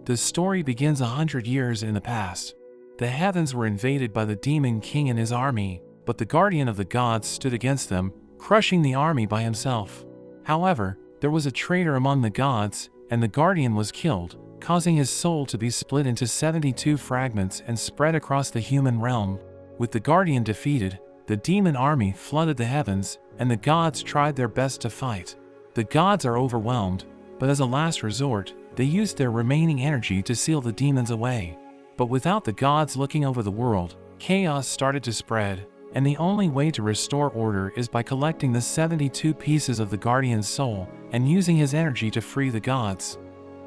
The story begins 100 years in the past. The heavens were invaded by the demon king and his army, but the guardian of the gods stood against them, crushing the army by himself. However, there was a traitor among the gods, and the guardian was killed, causing his soul to be split into 72 fragments and spread across the human realm. With the guardian defeated, the demon army flooded the heavens, and the gods tried their best to fight. The gods are overwhelmed, but as a last resort, they used their remaining energy to seal the demons away. But without the gods looking over the world, chaos started to spread, and the only way to restore order is by collecting the 72 pieces of the guardian's soul and using his energy to free the gods.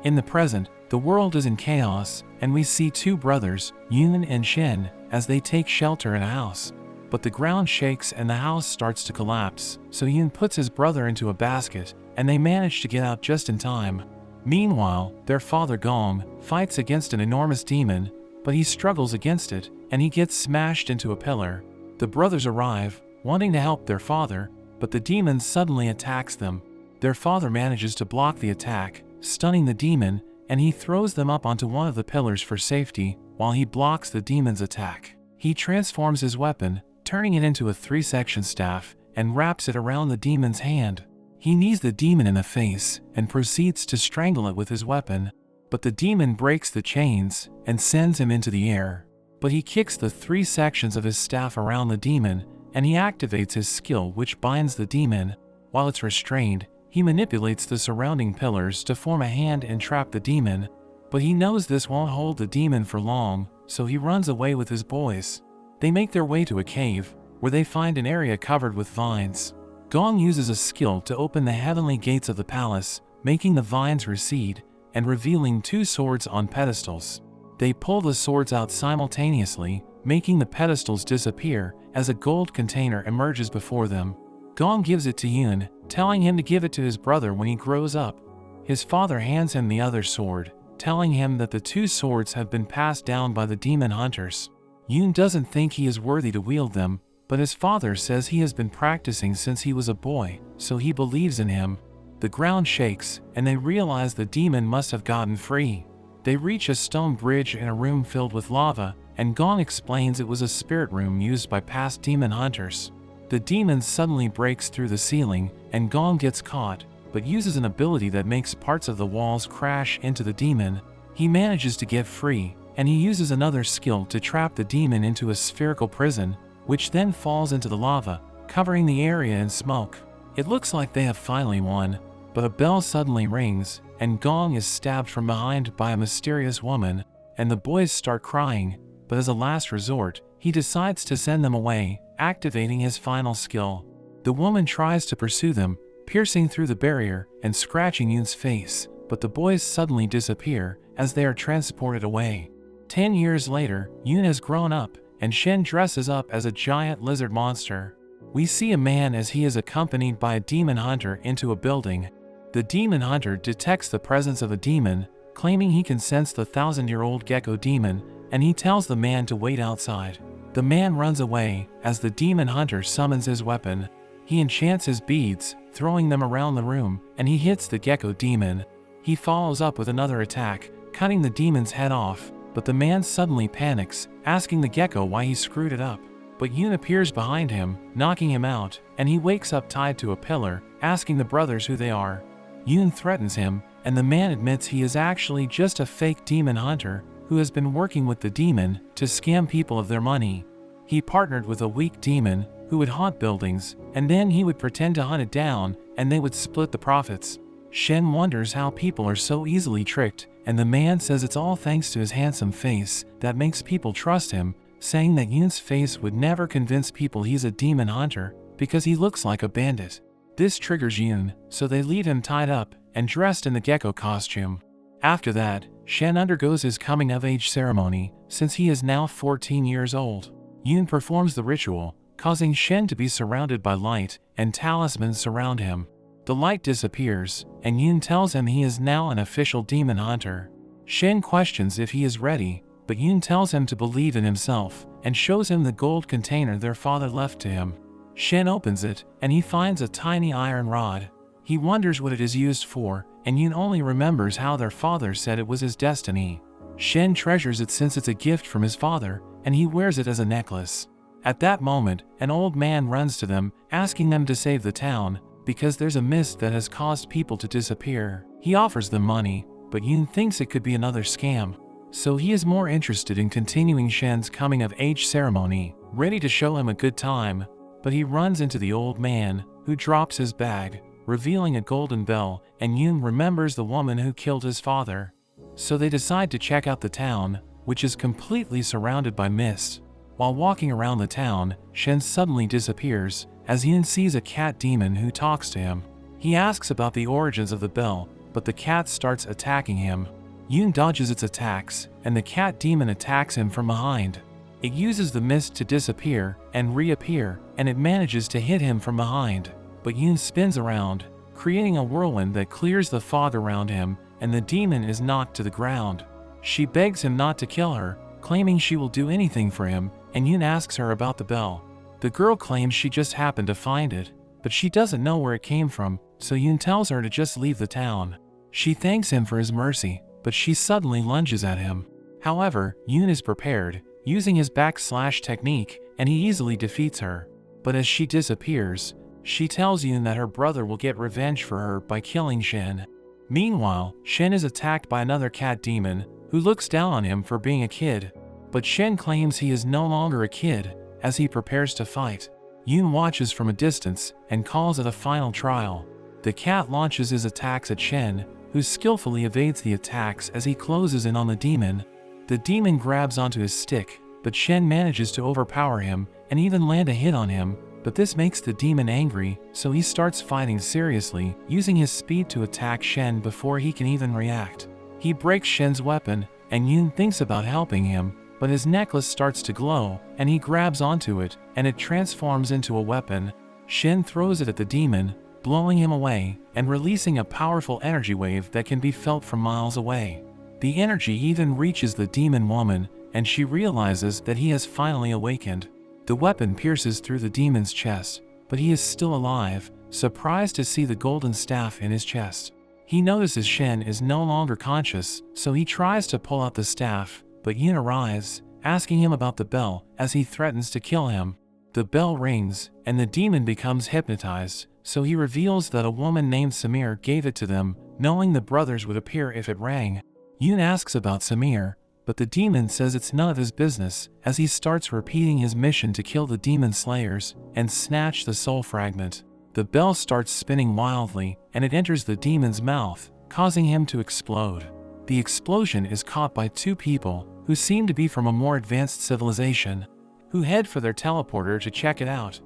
In the present, the world is in chaos, and we see two brothers, Yun and Shen, as they take shelter in a house. But the ground shakes and the house starts to collapse, so Yun puts his brother into a basket, and they manage to get out just in time. Meanwhile, their father Gong fights against an enormous demon, but he struggles against it, and he gets smashed into a pillar. The brothers arrive, wanting to help their father, but the demon suddenly attacks them. Their father manages to block the attack, stunning the demon, and he throws them up onto one of the pillars for safety while he blocks the demon's attack. He transforms his weapon, turning it into a 3-section staff, and wraps it around the demon's hand. He knees the demon in the face and proceeds to strangle it with his weapon, but the demon breaks the chains and sends him into the air. But he kicks the 3 sections of his staff around the demon, and he activates his skill which binds the demon. While it's restrained, he manipulates the surrounding pillars to form a hand and trap the demon. But he knows this won't hold the demon for long, so he runs away with his boys. They make their way to a cave, where they find an area covered with vines. Gong uses a skill to open the heavenly gates of the palace, making the vines recede, and revealing 2 swords on pedestals. They pull the swords out simultaneously, making the pedestals disappear as a gold container emerges before them. Gong gives it to Yun, telling him to give it to his brother when he grows up. His father hands him the other sword, telling him that the 2 swords have been passed down by the demon hunters. Yun doesn't think he is worthy to wield them, but his father says he has been practicing since he was a boy, so he believes in him. The ground shakes, and they realize the demon must have gotten free. They reach a stone bridge in a room filled with lava, and Gong explains it was a spirit room used by past demon hunters. The demon suddenly breaks through the ceiling, and Gong gets caught, but uses an ability that makes parts of the walls crash into the demon. He manages to get free, and he uses another skill to trap the demon into a spherical prison, which then falls into the lava, covering the area in smoke. It looks like they have finally won, but a bell suddenly rings, and Gong is stabbed from behind by a mysterious woman, and the boys start crying, but as a last resort, he decides to send them away, activating his final skill. The woman tries to pursue them, piercing through the barrier and scratching Yun's face, but the boys suddenly disappear as they are transported away. 10 years later, Yun has grown up, and Shen dresses up as a giant lizard monster. We see a man as he is accompanied by a demon hunter into a building. The demon hunter detects the presence of a demon, claiming he can sense the 1,000-year-old gecko demon, and he tells the man to wait outside. The man runs away as the demon hunter summons his weapon. He enchants his beads, throwing them around the room, and he hits the gecko demon. He follows up with another attack, cutting the demon's head off, but the man suddenly panics, asking the gecko why he screwed it up. But Yun appears behind him, knocking him out, and he wakes up tied to a pillar, asking the brothers who they are. Yun threatens him, and the man admits he is actually just a fake demon hunter who has been working with the demon to scam people of their money. He partnered with a weak demon who would haunt buildings, and then he would pretend to hunt it down, and they would split the profits. Shen wonders how people are so easily tricked, and the man says it's all thanks to his handsome face that makes people trust him, saying that Yun's face would never convince people he's a demon hunter because he looks like a bandit. This triggers Yun, so they leave him tied up and dressed in the gecko costume. After that, Shen undergoes his coming-of-age ceremony, since he is now 14 years old. Yun performs the ritual, causing Shen to be surrounded by light, and talismans surround him. The light disappears, and Yun tells him he is now an official demon hunter. Shen questions if he is ready, but Yun tells him to believe in himself, and shows him the gold container their father left to him. Shen opens it, and he finds a tiny iron rod. He wonders what it is used for, and Yun only remembers how their father said it was his destiny. Shen treasures it since it's a gift from his father, and he wears it as a necklace. At that moment, an old man runs to them, asking them to save the town, because there's a mist that has caused people to disappear. He offers them money, but Yun thinks it could be another scam. So he is more interested in continuing Shen's coming-of-age ceremony, ready to show him a good time, but he runs into the old man, who drops his bag, revealing a golden bell, and Yun remembers the woman who killed his father. So they decide to check out the town, which is completely surrounded by mist. While walking around the town, Shen suddenly disappears, as Yun sees a cat demon who talks to him. He asks about the origins of the bell, but the cat starts attacking him. Yun dodges its attacks, and the cat demon attacks him from behind. It uses the mist to disappear and reappear, and it manages to hit him from behind. But Yun spins around, creating a whirlwind that clears the fog around him, and the demon is knocked to the ground. She begs him not to kill her, claiming she will do anything for him, and Yun asks her about the bell. The girl claims she just happened to find it, but she doesn't know where it came from, so Yun tells her to just leave the town. She thanks him for his mercy, but she suddenly lunges at him. However, Yun is prepared, using his backslash technique, and he easily defeats her. But as she disappears, she tells Yun that her brother will get revenge for her by killing Shen. Meanwhile, Shen is attacked by another cat demon, who looks down on him for being a kid. But Shen claims he is no longer a kid, as he prepares to fight. Yun watches from a distance, and calls it a final trial. The cat launches his attacks at Shen, who skillfully evades the attacks as he closes in on the demon. The demon grabs onto his stick, but Shen manages to overpower him, and even land a hit on him, but this makes the demon angry, so he starts fighting seriously, using his speed to attack Shen before he can even react. He breaks Shen's weapon, and Yun thinks about helping him, but his necklace starts to glow, and he grabs onto it, and it transforms into a weapon. Shen throws it at the demon, blowing him away, and releasing a powerful energy wave that can be felt from miles away. The energy even reaches the demon woman, and she realizes that he has finally awakened. The weapon pierces through the demon's chest, but he is still alive, surprised to see the golden staff in his chest. He notices Shen is no longer conscious, so he tries to pull out the staff, but Yun arrives, asking him about the bell as he threatens to kill him. The bell rings, and the demon becomes hypnotized, so he reveals that a woman named Samir gave it to them, knowing the brothers would appear if it rang. Yun asks about Samir, but the demon says it's none of his business, as he starts repeating his mission to kill the demon slayers and snatch the soul fragment. The bell starts spinning wildly, and it enters the demon's mouth, causing him to explode. The explosion is caught by two people, who seem to be from a more advanced civilization, who head for their teleporter to check it out.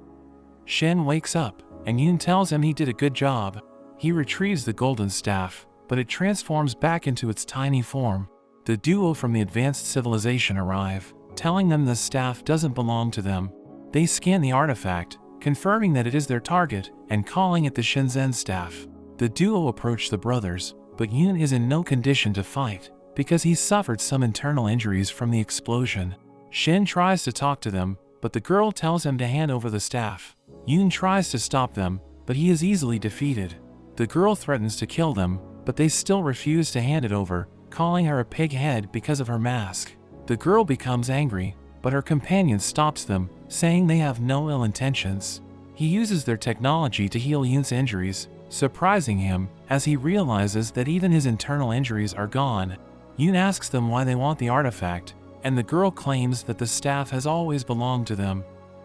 Shen wakes up, and Yun tells him he did a good job. He retrieves the golden staff, but it transforms back into its tiny form. The duo from the advanced civilization arrive, telling them the staff doesn't belong to them. They scan the artifact, confirming that it is their target, and calling it the Shenzhen staff. The duo approach the brothers, but Yun is in no condition to fight, because he suffered some internal injuries from the explosion. Shen tries to talk to them, but the girl tells him to hand over the staff. Yun tries to stop them, but he is easily defeated. The girl threatens to kill them, but they still refuse to hand it over, calling her a pig head because of her mask. The girl becomes angry, but her companion stops them, saying they have no ill intentions. He uses their technology to heal Yun's injuries, surprising him as he realizes that even his internal injuries are gone. Yun asks them why they want the artifact, and the girl claims that the staff has always belonged to them.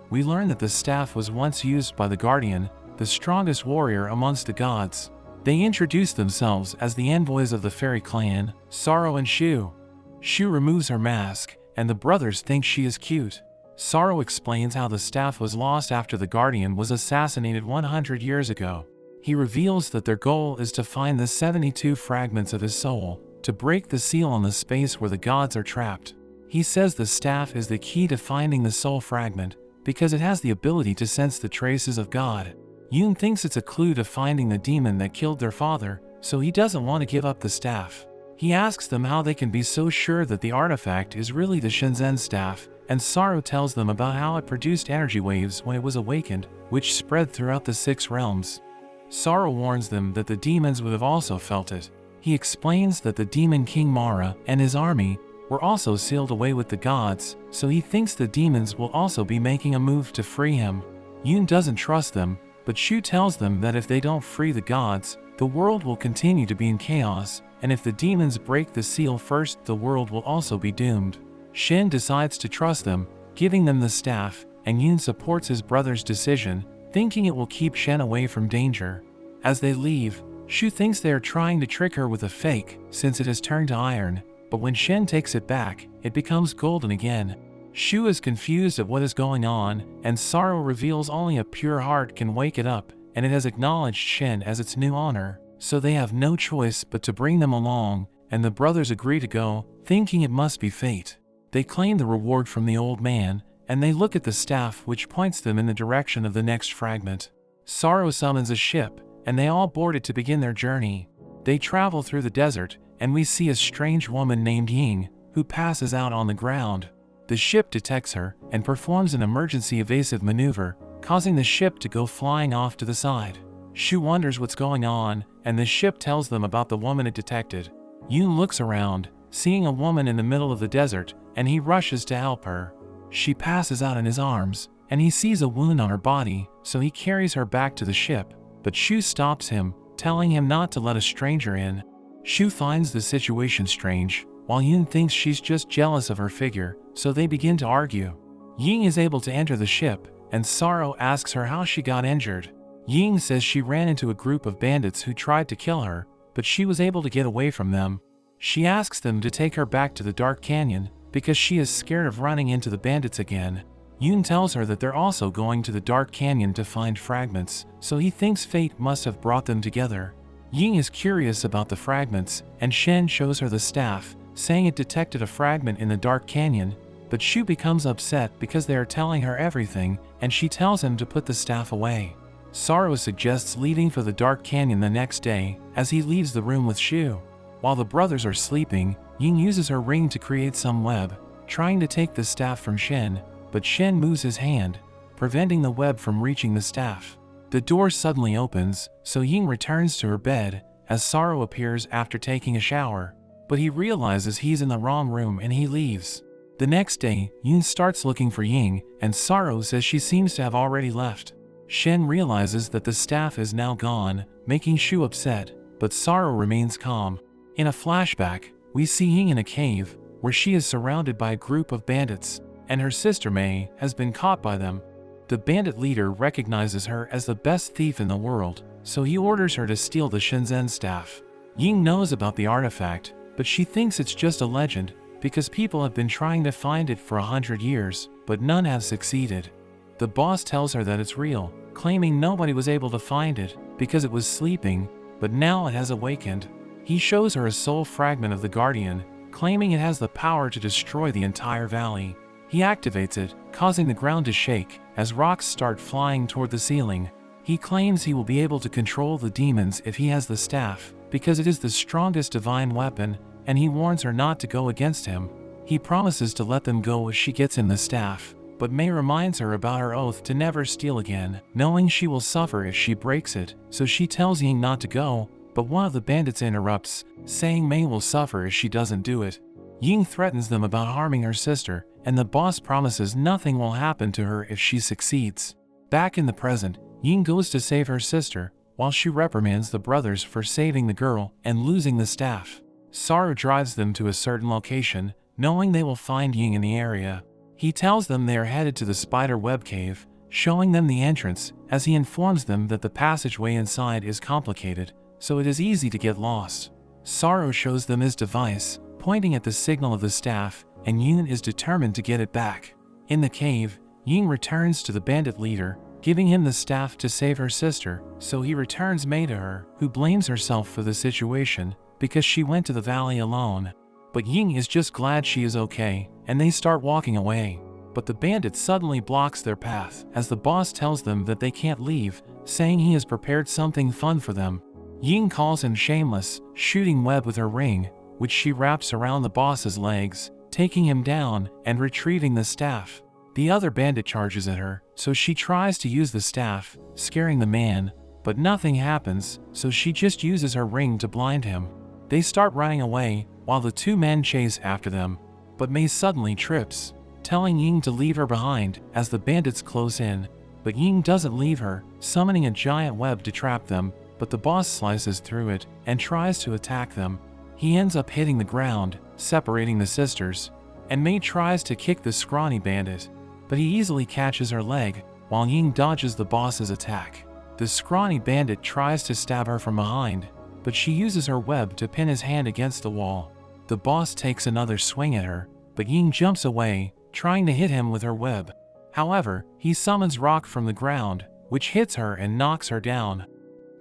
We learn that the staff was once used by the Guardian, the strongest warrior amongst the gods. They introduce themselves as the envoys of the fairy clan, Sorrow and Shu. Shu removes her mask, and the brothers think she is cute. Sorrow explains how the staff was lost after the Guardian was assassinated 100 years ago. He reveals that their goal is to find the 72 fragments of his soul, to break the seal on the space where the gods are trapped. He says the staff is the key to finding the soul fragment, because it has the ability to sense the traces of God. Yun thinks it's a clue to finding the demon that killed their father, so he doesn't want to give up the staff. He asks them how they can be so sure that the artifact is really the Shenzhen staff, and Sorrow tells them about how it produced energy waves when it was awakened, which spread throughout the 6 realms. Sorrow warns them that the demons would have also felt it. He explains that the demon King Mara and his army were also sealed away with the gods, so he thinks the demons will also be making a move to free him. Yoon doesn't trust them, but Shu tells them that if they don't free the gods, the world will continue to be in chaos, and if the demons break the seal first, the world will also be doomed. Shin decides to trust them, giving them the staff, and Yoon supports his brother's decision, thinking it will keep Shen away from danger. As they leave, Shu thinks they are trying to trick her with a fake, since it has turned to iron, but when Shen takes it back, it becomes golden again. Shu is confused at what is going on, and Sorrow reveals only a pure heart can wake it up, and it has acknowledged Shen as its new honor, so they have no choice but to bring them along, and the brothers agree to go, thinking it must be fate. They claim the reward from the old man, and they look at the staff which points them in the direction of the next fragment. Sorrow summons a ship, and they all board it to begin their journey. They travel through the desert, and we see a strange woman named Ying, who passes out on the ground. The ship detects her, and performs an emergency evasive maneuver, causing the ship to go flying off to the side. Shu wonders what's going on, and the ship tells them about the woman it detected. Yoon looks around, seeing a woman in the middle of the desert, and he rushes to help her. She passes out in his arms, and he sees a wound on her body, so he carries her back to the ship, but Shu stops him, telling him not to let a stranger in. Shu finds the situation strange, while Yoon thinks she's just jealous of her figure, so they begin to argue. Ying is able to enter the ship, and Sorrow asks her how she got injured. Ying says she ran into a group of bandits who tried to kill her, but she was able to get away from them. She asks them to take her back to the dark canyon, because she is scared of running into the bandits again. Yoon tells her that they're also going to the dark canyon to find fragments, so he thinks fate must have brought them together. Ying is curious about the fragments, and Shen shows her the staff, saying it detected a fragment in the dark canyon, but Shu becomes upset because they are telling her everything, and she tells him to put the staff away. Sorrow suggests leaving for the dark canyon the next day, as he leaves the room with Shu. While the brothers are sleeping, Ying uses her ring to create some web, trying to take the staff from Shen, but Shen moves his hand, preventing the web from reaching the staff. The door suddenly opens, so Ying returns to her bed, as Sorrow appears after taking a shower, but he realizes he's in the wrong room and he leaves. The next day, Yoon starts looking for Ying, and Sorrow says she seems to have already left. Shen realizes that the staff is now gone, making Shu upset, but Sorrow remains calm. In a flashback, we see Ying in a cave, where she is surrounded by a group of bandits, and her sister Mei has been caught by them. The bandit leader recognizes her as the best thief in the world, so he orders her to steal the Shenzhen staff. Ying knows about the artifact, but she thinks it's just a legend, because people have been trying to find it for 100 years, but none have succeeded. The boss tells her that it's real, claiming nobody was able to find it, because it was sleeping, but now it has awakened. He shows her a soul fragment of the Guardian, claiming it has the power to destroy the entire valley. He activates it, causing the ground to shake, as rocks start flying toward the ceiling. He claims he will be able to control the demons if he has the staff, because it is the strongest divine weapon, and he warns her not to go against him. He promises to let them go if she gets him the staff, but Mei reminds her about her oath to never steal again, knowing she will suffer if she breaks it, so she tells Ying not to go, but one of the bandits interrupts, saying Mei will suffer if she doesn't do it. Ying threatens them about harming her sister, and the boss promises nothing will happen to her if she succeeds. Back in the present, Ying goes to save her sister, while she reprimands the brothers for saving the girl and losing the staff. Sorrow drives them to a certain location, knowing they will find Ying in the area. He tells them they are headed to the spider web cave, showing them the entrance, as he informs them that the passageway inside is complicated, so it is easy to get lost. Sorrow shows them his device, pointing at the signal of the staff, and Yoon is determined to get it back. In the cave, Ying returns to the bandit leader, giving him the staff to save her sister, so he returns Mei to her, who blames herself for the situation, because she went to the valley alone. But Ying is just glad she is okay, and they start walking away. But the bandit suddenly blocks their path, as the boss tells them that they can't leave, saying he has prepared something fun for them. Ying calls him shameless, shooting web with her ring, which she wraps around the boss's legs, taking him down and retrieving the staff. The other bandit charges at her, so she tries to use the staff, scaring the man, but nothing happens, so she just uses her ring to blind him. They start running away, while the two men chase after them, but Mei suddenly trips, telling Ying to leave her behind as the bandits close in. But Ying doesn't leave her, summoning a giant web to trap them, but the boss slices through it and tries to attack them. He ends up hitting the ground, separating the sisters, and Mei tries to kick the scrawny bandit, but he easily catches her leg, while Ying dodges the boss's attack. The scrawny bandit tries to stab her from behind, but she uses her web to pin his hand against the wall. The boss takes another swing at her, but Ying jumps away, trying to hit him with her web. However, he summons rock from the ground, which hits her and knocks her down.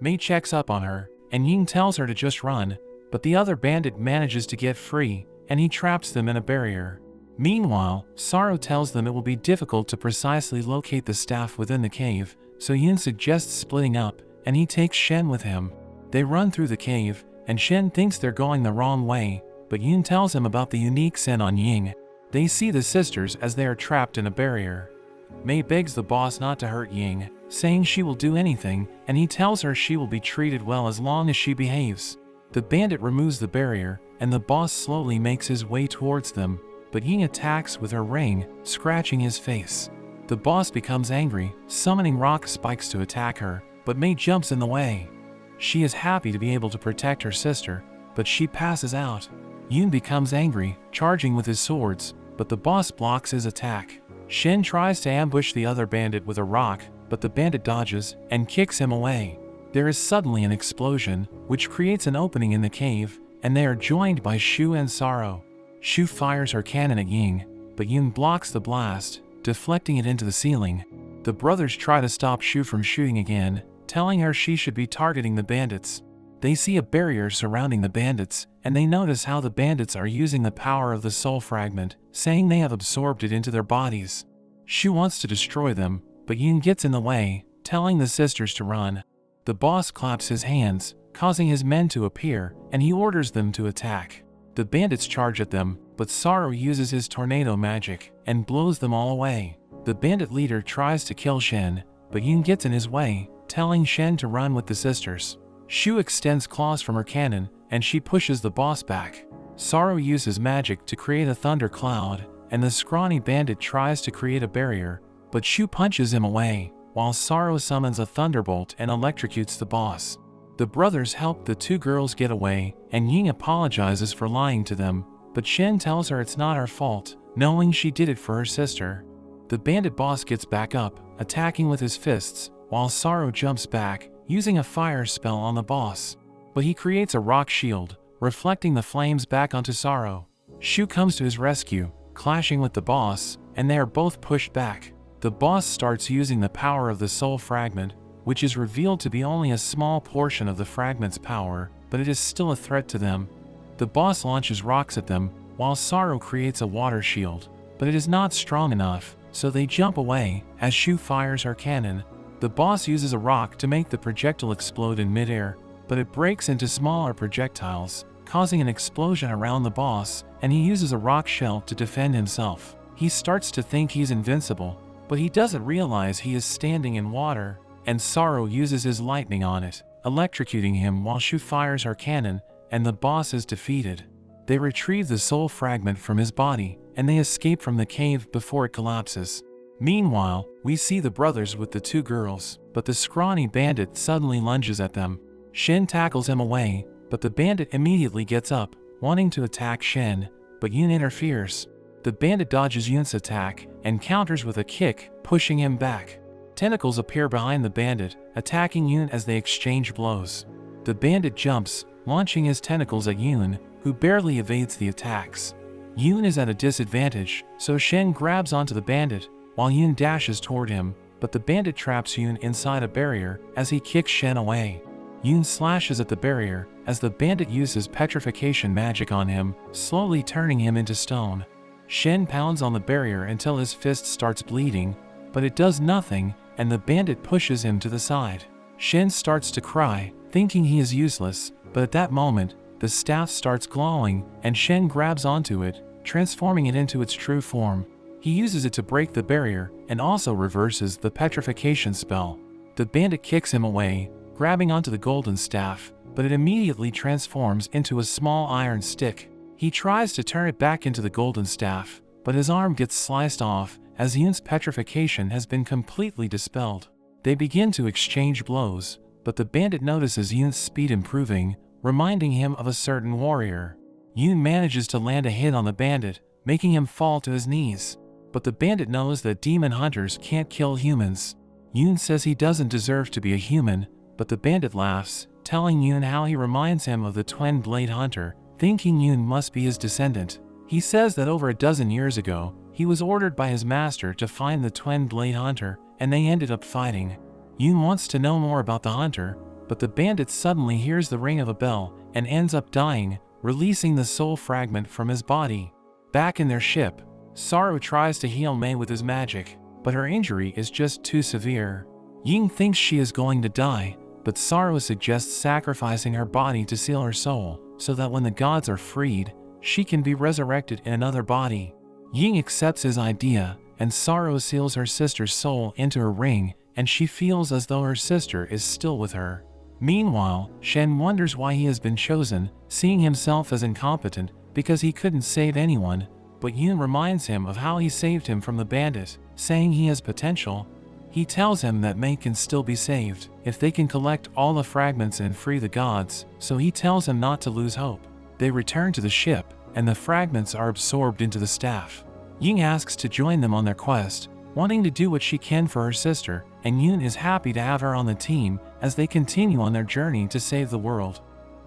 Mei checks up on her, and Ying tells her to just run, but the other bandit manages to get free, and he traps them in a barrier. Meanwhile, Sorrow tells them it will be difficult to precisely locate the staff within the cave, so Yin suggests splitting up, and he takes Shen with him. They run through the cave, and Shen thinks they're going the wrong way, but Yin tells him about the unique scent on Ying. They see the sisters as they are trapped in a barrier. Mei begs the boss not to hurt Ying, saying she will do anything, and he tells her she will be treated well as long as she behaves. The bandit removes the barrier, and the boss slowly makes his way towards them, but Ying attacks with her ring, scratching his face. The boss becomes angry, summoning rock spikes to attack her, but Mei jumps in the way. She is happy to be able to protect her sister, but she passes out. Yun becomes angry, charging with his swords, but the boss blocks his attack. Shen tries to ambush the other bandit with a rock, but the bandit dodges and kicks him away. There is suddenly an explosion, which creates an opening in the cave, and they are joined by Shu and Sorrow. Shu fires her cannon at Ying, but Yun blocks the blast, deflecting it into the ceiling. The brothers try to stop Shu from shooting again, telling her she should be targeting the bandits. They see a barrier surrounding the bandits, and they notice how the bandits are using the power of the soul fragment, saying they have absorbed it into their bodies. Shu wants to destroy them, but Yin gets in the way, telling the sisters to run. The boss claps his hands, causing his men to appear, and he orders them to attack. The bandits charge at them, but Sorrow uses his tornado magic and blows them all away. The bandit leader tries to kill Shen, but Yin gets in his way, telling Shen to run with the sisters. Shu extends claws from her cannon, and she pushes the boss back. Sorrow uses magic to create a thunder cloud, and the scrawny bandit tries to create a barrier, but Shu punches him away, while Sorrow summons a thunderbolt and electrocutes the boss. The brothers help the two girls get away, and Ying apologizes for lying to them, but Shen tells her it's not her fault, knowing she did it for her sister. The bandit boss gets back up, attacking with his fists, while Sorrow jumps back, using a fire spell on the boss. But he creates a rock shield, reflecting the flames back onto Sorrow. Shu comes to his rescue, clashing with the boss, and they are both pushed back. The boss starts using the power of the soul fragment, which is revealed to be only a small portion of the fragment's power, but it is still a threat to them. The boss launches rocks at them, while Sorrow creates a water shield, but it is not strong enough, so they jump away as Shu fires her cannon. The boss uses a rock to make the projectile explode in midair, but it breaks into smaller projectiles, causing an explosion around the boss, and he uses a rock shell to defend himself. He starts to think he's invincible, but he doesn't realize he is standing in water, and Sorrow uses his lightning on it, electrocuting him while Shu fires her cannon, and the boss is defeated. They retrieve the soul fragment from his body, and they escape from the cave before it collapses. Meanwhile, we see the brothers with the two girls, but the scrawny bandit suddenly lunges at them. Shen tackles him away, but the bandit immediately gets up, wanting to attack Shen, but Yun interferes. The bandit dodges Yun's attack and counters with a kick, pushing him back. Tentacles appear behind the bandit, attacking Yun as they exchange blows. The bandit jumps, launching his tentacles at Yun, who barely evades the attacks. Yun is at a disadvantage, so Shen grabs onto the bandit, while Yun dashes toward him, but the bandit traps Yun inside a barrier as he kicks Shen away. Yun slashes at the barrier as the bandit uses petrification magic on him, slowly turning him into stone. Shen pounds on the barrier until his fist starts bleeding, but it does nothing, and the bandit pushes him to the side. Shen starts to cry, thinking he is useless, but at that moment, the staff starts glowing, and Shen grabs onto it, transforming it into its true form. He uses it to break the barrier, and also reverses the petrification spell. The bandit kicks him away, grabbing onto the golden staff, but it immediately transforms into a small iron stick. He tries to turn it back into the golden staff, but his arm gets sliced off as Yun's petrification has been completely dispelled. They begin to exchange blows, but the bandit notices Yun's speed improving, reminding him of a certain warrior. Yun manages to land a hit on the bandit, making him fall to his knees. But the bandit knows that demon hunters can't kill humans. Yun says he doesn't deserve to be a human, but the bandit laughs, telling Yun how he reminds him of the twin blade hunter, thinking Yun must be his descendant. He says that over a dozen years ago, he was ordered by his master to find the twin blade hunter, and they ended up fighting. Yun wants to know more about the hunter, but the bandit suddenly hears the ring of a bell and ends up dying, releasing the soul fragment from his body. Back in their ship, Sorrow tries to heal Mei with his magic, but her injury is just too severe. Ying thinks she is going to die, but Sorrow suggests sacrificing her body to seal her soul, so that when the gods are freed, she can be resurrected in another body. Ying accepts his idea, and Sorrow seals her sister's soul into her ring, and she feels as though her sister is still with her. Meanwhile, Shen wonders why he has been chosen, seeing himself as incompetent because he couldn't save anyone, but Yun reminds him of how he saved him from the bandit, saying he has potential. He tells him that Mei can still be saved if they can collect all the fragments and free the gods, so he tells him not to lose hope. They return to the ship, and the fragments are absorbed into the staff. Ying asks to join them on their quest, wanting to do what she can for her sister, and Yun is happy to have her on the team as they continue on their journey to save the world.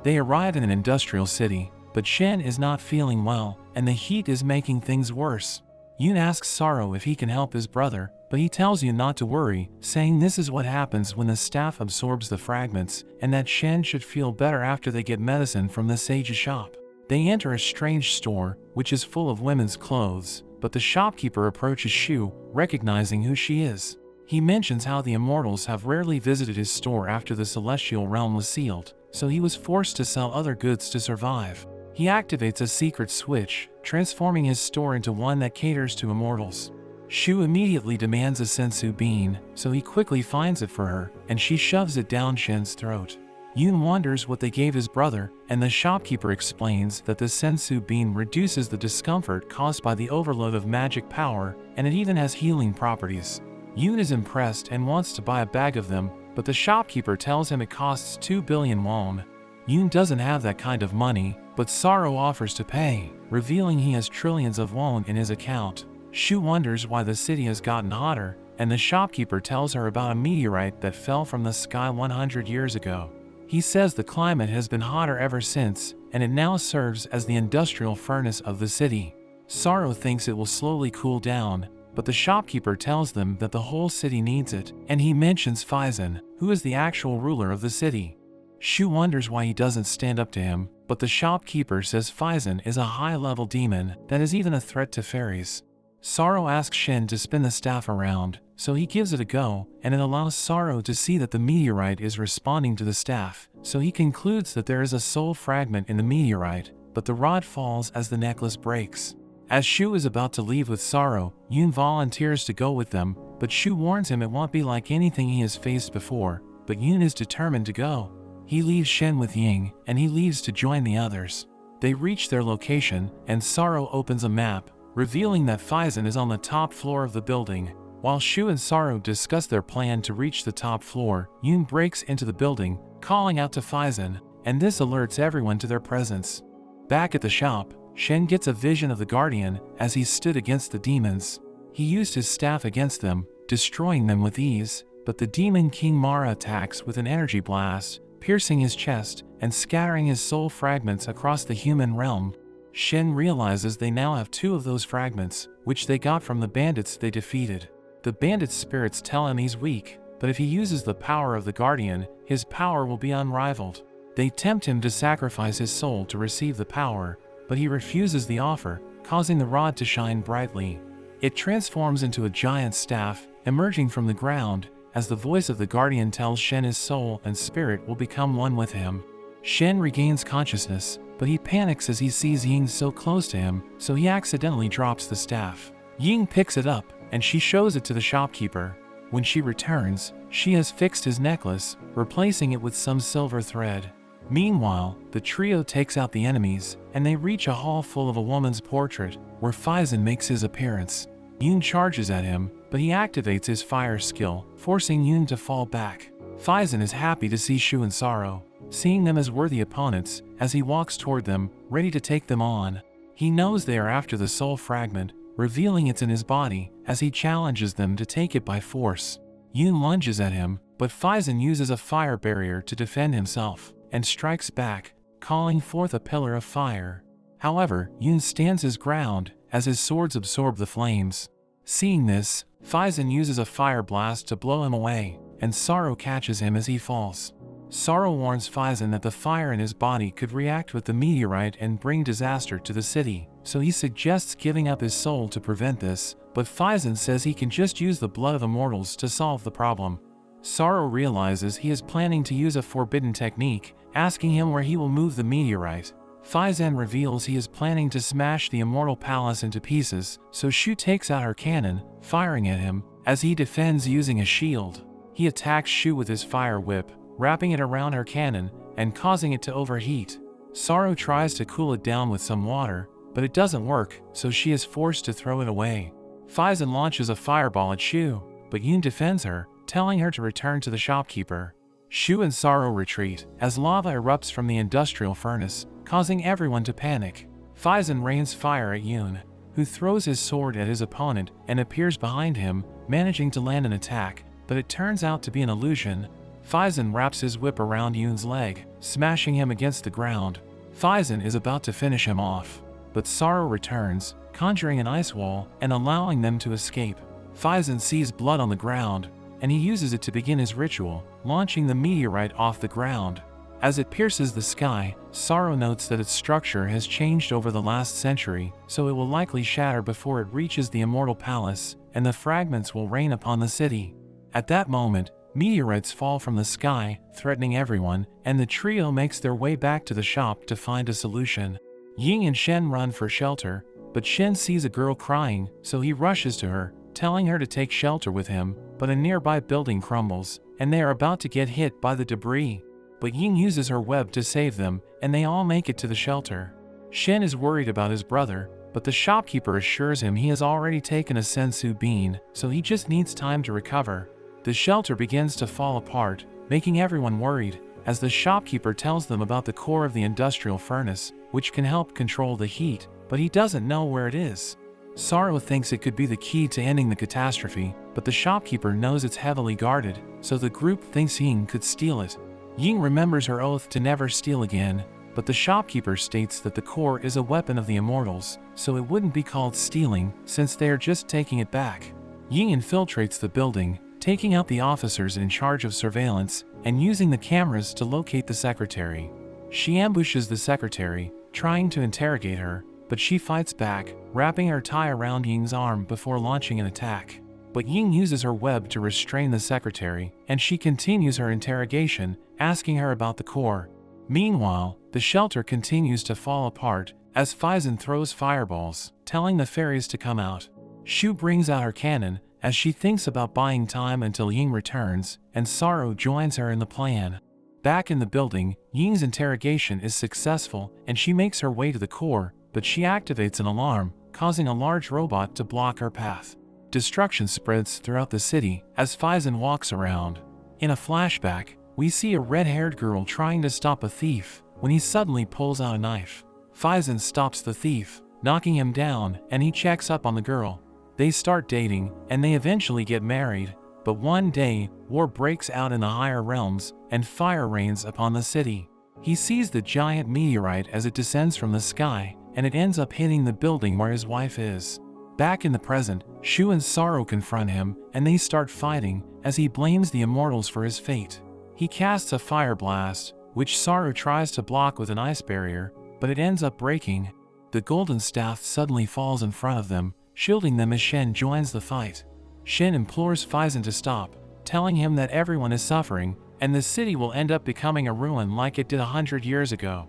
They arrive in an industrial city, but Shen is not feeling well, and the heat is making things worse. Yun asks Sorrow if he can help his brother, but he tells Yun not to worry, saying this is what happens when the staff absorbs the fragments, and that Shen should feel better after they get medicine from the sage's shop. They enter a strange store, which is full of women's clothes, but the shopkeeper approaches Shu, recognizing who she is. He mentions how the immortals have rarely visited his store after the celestial realm was sealed, so he was forced to sell other goods to survive. He activates a secret switch, transforming his store into one that caters to immortals. Shu immediately demands a sensu bean, so he quickly finds it for her, and she shoves it down Shen's throat. Yun wonders what they gave his brother, and the shopkeeper explains that the sensu bean reduces the discomfort caused by the overload of magic power, and it even has healing properties. Yun is impressed and wants to buy a bag of them, but the shopkeeper tells him it costs 2 billion won. Yun doesn't have that kind of money, but Sorrow offers to pay, revealing he has trillions of won in his account. Shu wonders why the city has gotten hotter, and the shopkeeper tells her about a meteorite that fell from the sky 100 years ago. He says the climate has been hotter ever since, and it now serves as the industrial furnace of the city. Sorrow thinks it will slowly cool down, but the shopkeeper tells them that the whole city needs it, and he mentions Faizan, who is the actual ruler of the city. Shu wonders why he doesn't stand up to him, but the shopkeeper says Faizan is a high-level demon that is even a threat to fairies. Sorrow asks Shen to spin the staff around, so he gives it a go, and it allows Sorrow to see that the meteorite is responding to the staff, so he concludes that there is a soul fragment in the meteorite, but the rod falls as the necklace breaks. As Shu is about to leave with Sorrow, Yun volunteers to go with them, but Shu warns him it won't be like anything he has faced before, but Yun is determined to go. He leaves Shen with Ying, and he leaves to join the others. They reach their location, and Sorrow opens a map, revealing that Faizan is on the top floor of the building. While Shu and Sorrow discuss their plan to reach the top floor, Yun breaks into the building, calling out to Faizan, and this alerts everyone to their presence. Back at the shop, Shen gets a vision of the Guardian as he stood against the demons. He used his staff against them, destroying them with ease, but the demon King Mara attacks with an energy blast, piercing his chest and scattering his soul fragments across the human realm. Shen realizes they now have 2 of those fragments, which they got from the bandits they defeated. The bandits' spirits tell him he's weak, but if he uses the power of the Guardian, his power will be unrivaled. They tempt him to sacrifice his soul to receive the power, but he refuses the offer, causing the rod to shine brightly. It transforms into a giant staff, emerging from the ground, as the voice of the Guardian tells Shen his soul and spirit will become one with him. Shen regains consciousness, but he panics as he sees Ying so close to him, so he accidentally drops the staff. Ying picks it up, and she shows it to the shopkeeper. When she returns, she has fixed his necklace, replacing it with some silver thread. Meanwhile, the trio takes out the enemies, and they reach a hall full of a woman's portrait, where Faizan makes his appearance. Yoon charges at him, but he activates his fire skill, forcing Yoon to fall back. Faizan is happy to see Shu and Sorrow, seeing them as worthy opponents, as he walks toward them, ready to take them on. He knows they are after the soul fragment, revealing it's in his body, as he challenges them to take it by force. Yoon lunges at him, but Faizan uses a fire barrier to defend himself, and strikes back, calling forth a pillar of fire. However, Yoon stands his ground, as his swords absorb the flames. Seeing this, Faizan uses a fire blast to blow him away, and Sorrow catches him as he falls. Sorrow warns Faizan that the fire in his body could react with the meteorite and bring disaster to the city, so he suggests giving up his soul to prevent this, but Faizan says he can just use the blood of immortals to solve the problem. Sorrow realizes he is planning to use a forbidden technique, asking him where he will move the meteorite. Faizan reveals he is planning to smash the immortal palace into pieces, so Shu takes out her cannon, firing at him, as he defends using a shield. He attacks Shu with his fire whip, wrapping it around her cannon, and causing it to overheat. Sorrow tries to cool it down with some water, but it doesn't work, so she is forced to throw it away. Faizan launches a fireball at Shu, but Yoon defends her, telling her to return to the shopkeeper. Shu and Sorrow retreat, as lava erupts from the industrial furnace, causing everyone to panic. Faizan rains fire at Yoon, who throws his sword at his opponent and appears behind him, managing to land an attack, but it turns out to be an illusion. Faizan wraps his whip around Yoon's leg, smashing him against the ground. Faizan is about to finish him off, but Sorrow returns, conjuring an ice wall and allowing them to escape. Faizan sees blood on the ground, and he uses it to begin his ritual, launching the meteorite off the ground. As it pierces the sky, Sorrow notes that its structure has changed over the last century, so it will likely shatter before it reaches the immortal palace, and the fragments will rain upon the city. At that moment, meteorites fall from the sky, threatening everyone, and the trio makes their way back to the shop to find a solution. Ying and Shen run for shelter, but Shen sees a girl crying, so he rushes to her, telling her to take shelter with him, but a nearby building crumbles, and they are about to get hit by the debris. But Ying uses her web to save them, and they all make it to the shelter. Shen is worried about his brother, but the shopkeeper assures him he has already taken a sensu bean, so he just needs time to recover. The shelter begins to fall apart, making everyone worried, as the shopkeeper tells them about the core of the industrial furnace, which can help control the heat, but he doesn't know where it is. Sorrow thinks it could be the key to ending the catastrophe, but the shopkeeper knows it's heavily guarded, so the group thinks Ying could steal it. Ying remembers her oath to never steal again, but the shopkeeper states that the core is a weapon of the immortals, so it wouldn't be called stealing, since they are just taking it back. Ying infiltrates the building, taking out the officers in charge of surveillance, and using the cameras to locate the secretary. She ambushes the secretary, trying to interrogate her, but she fights back, wrapping her tie around Ying's arm before launching an attack. But Ying uses her web to restrain the secretary, and she continues her interrogation, asking her about the core. Meanwhile, the shelter continues to fall apart, as Faizan throws fireballs, telling the fairies to come out. Shu brings out her cannon, as she thinks about buying time until Ying returns, and Sorrow joins her in the plan. Back in the building, Ying's interrogation is successful, and she makes her way to the core, but she activates an alarm, causing a large robot to block her path. Destruction spreads throughout the city as Faizan walks around. In a flashback, we see a red-haired girl trying to stop a thief, when he suddenly pulls out a knife. Faizan stops the thief, knocking him down, and he checks up on the girl. They start dating, and they eventually get married, but one day, war breaks out in the higher realms, and fire rains upon the city. He sees the giant meteorite as it descends from the sky, and it ends up hitting the building where his wife is. Back in the present, Shu and Sorrow confront him, and they start fighting, as he blames the immortals for his fate. He casts a fire blast, which Sorrow tries to block with an ice barrier, but it ends up breaking. The golden staff suddenly falls in front of them, shielding them as Shen joins the fight. Shen implores Faizan to stop, telling him that everyone is suffering, and the city will end up becoming a ruin like it did 100 years ago.